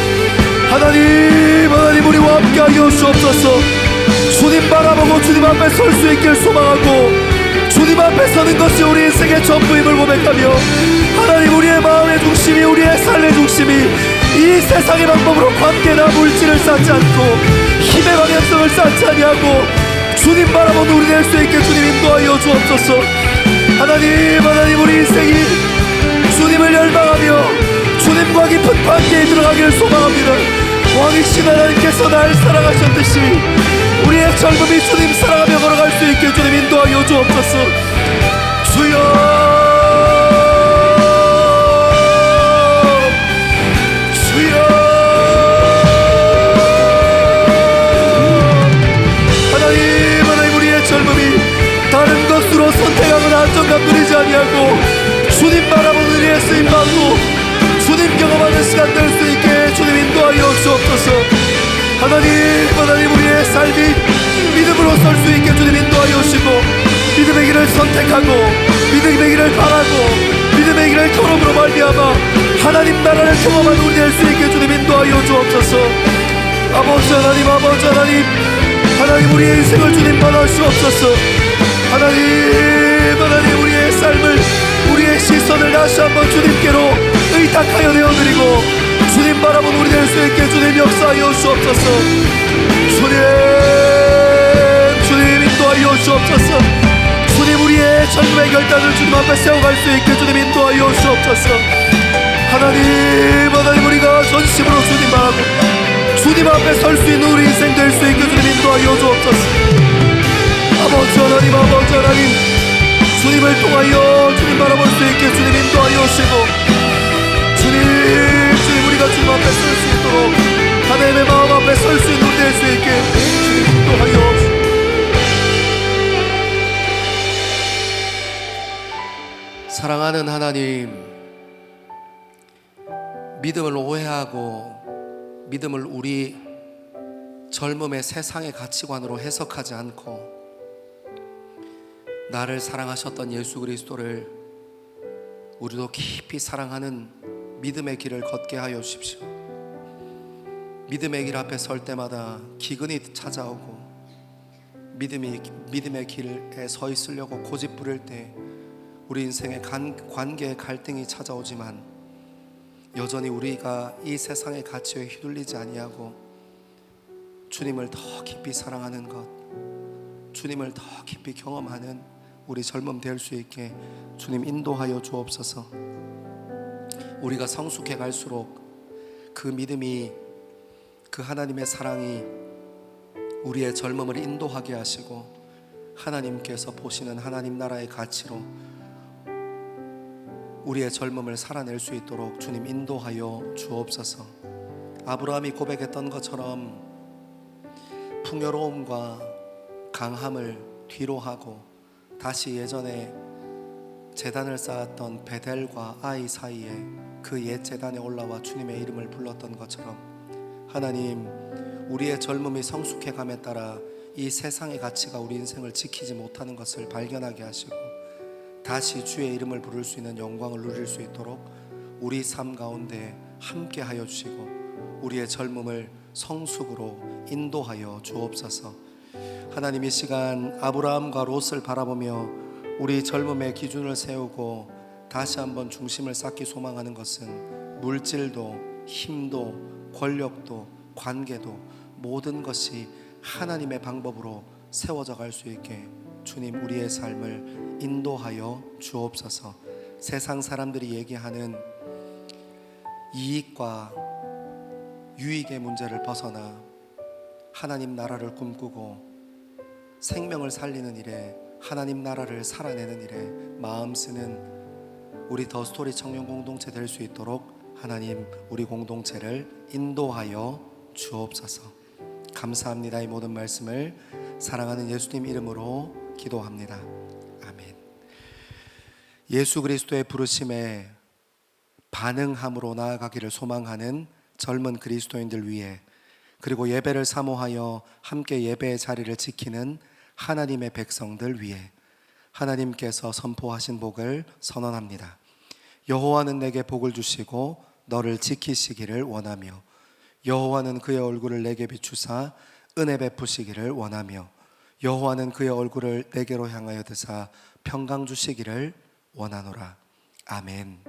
하나님, 하나님, 우리와 함께하여 주옵소서. 주님 바라보고 주님 앞에 설 수 있기를 소망하고 주님 앞에 서는 것이 우리 인생의 전부임을 고백하며 하나님, 우리의 마음의 중심이, 우리의 삶의 중심이 이 세상의 방법으로 관계나 물질을 쌓지 않고 힘의 방향성을 쌓지 아니하고 주님 바라보는 우리 될 수 있게 주님 인도하여 주옵소서. 하나님, 하나님, 우리 인생이 주님을 열망하며 주님과 깊은 관계에 들어가기를 소망합니다. 왕이신 하나님께서 날 사랑하셨듯이 우리의 젊음이 주님 사랑하며 걸어갈 수 있게 주님 인도하여 주옵소서. 주여, 주여. 하나님, 하나님, 우리의 젊음이 다른 것으로 선택하거나 안정감 누리지 아니하고 주님 바라보는 일에 쓰임받고 주님 경험하는 시간 될 수 있게 주님 인도하여 주옵소서. 하나님, 하나님, 우리의 삶이 믿음으로 설 수 있게 주님 인도하여 주시고 믿음의 길을 선택하고 믿음의 길을 바라고 믿음의 길을 걸음으로 말미암아 하나님 나라를 경험하는 우리 될 수 있게 주님 인도하여 주옵소서. 아버지 하나님, 아버지 하나님, 하나님, 우리의 인생을 주님 받아주옵소서. 하나님, 하나님, 우리의 삶을, 우리의 시선을 다시 한번 주님께로 의탁하여 내어드리고 주님 바라본 우리 될 수 있게 주님 역사하여 주옵소서. 주님, 주님 인도하여 주옵소서. 주님, 우리의 젊음의 결단을 주님 앞에 세워갈 수 있게 주님 인도하여 주옵소서. 하나님, 하나님, 우리가 전심으로 주님 바라고 주님 앞에 설 수 있는 우리 인생 될 수 있게 주님 인도하여 주옵소서. 아버지 하나님, 아버지 하나님, 주님을 통하여 주님 바라볼 수 있게 주님 인도하여 주시고 주님, 주님, 우리가 주님 앞에 설 수 있도록 하나님의 마음 앞에 설 수 있는 우리 될 수 있게 주님 인도하여 주시고 사랑하는 하나님, 믿음을 오해하고 믿음을 우리 젊음의 세상의 가치관으로 해석하지 않고 나를 사랑하셨던 예수 그리스도를 우리도 깊이 사랑하는 믿음의 길을 걷게 하여 주십시오. 믿음의 길 앞에 설 때마다 기근이 찾아오고 믿음의 길에 서 있으려고 고집 부릴 때 우리 인생의 관계의 갈등이 찾아오지만 여전히 우리가 이 세상의 가치에 휘둘리지 아니하고 주님을 더 깊이 사랑하는 것, 주님을 더 깊이 경험하는 우리 젊음 될 수 있게 주님 인도하여 주옵소서. 우리가 성숙해 갈수록 그 믿음이, 그 하나님의 사랑이 우리의 젊음을 인도하게 하시고 하나님께서 보시는 하나님 나라의 가치로 우리의 젊음을 살아낼 수 있도록 주님 인도하여 주옵소서. 아브라함이 고백했던 것처럼 풍요로움과 강함을 뒤로 하고 다시 예전에 제단을 쌓았던 베델과 아이 사이에 그 옛 제단에 올라와 주님의 이름을 불렀던 것처럼 하나님, 우리의 젊음이 성숙해감에 따라 이 세상의 가치가 우리 인생을 지키지 못하는 것을 발견하게 하시고 다시 주의 이름을 부를 수 있는 영광을 누릴 수 있도록 우리 삶 가운데 함께 하여 주시고 우리의 젊음을 성숙으로 인도하여 주옵소서. 하나님, 이 시간 아브라함과 롯을 바라보며 우리 젊음의 기준을 세우고 다시 한번 중심을 쌓기 소망하는 것은 물질도 힘도 권력도 관계도 모든 것이 하나님의 방법으로 세워져 갈 수 있게 주님 우리의 삶을 인도하여 주옵소서. 세상 사람들이 얘기하는 이익과 유익의 문제를 벗어나 하나님 나라를 꿈꾸고 생명을 살리는 일에, 하나님 나라를 살아내는 일에 마음 쓰는 우리 더 스토리 청년 공동체 될 수 있도록 하나님 우리 공동체를 인도하여 주옵소서. 감사합니다. 이 모든 말씀을 사랑하는 예수님 이름으로 기도합니다. 아멘. 예수 그리스도의 부르심에 반응함으로 나아가기를 소망하는 젊은 그리스도인들 위해, 그리고 예배를 사모하여 함께 예배의 자리를 지키는 하나님의 백성들 위해 하나님께서 선포하신 복을 선언합니다. 여호와는 내게 복을 주시고 너를 지키시기를 원하며 여호와는 그의 얼굴을 내게 비추사 은혜 베푸시기를 원하며 여호와는 그의 얼굴을 내게로 향하여 드사 평강 주시기를 원하노라. 아멘.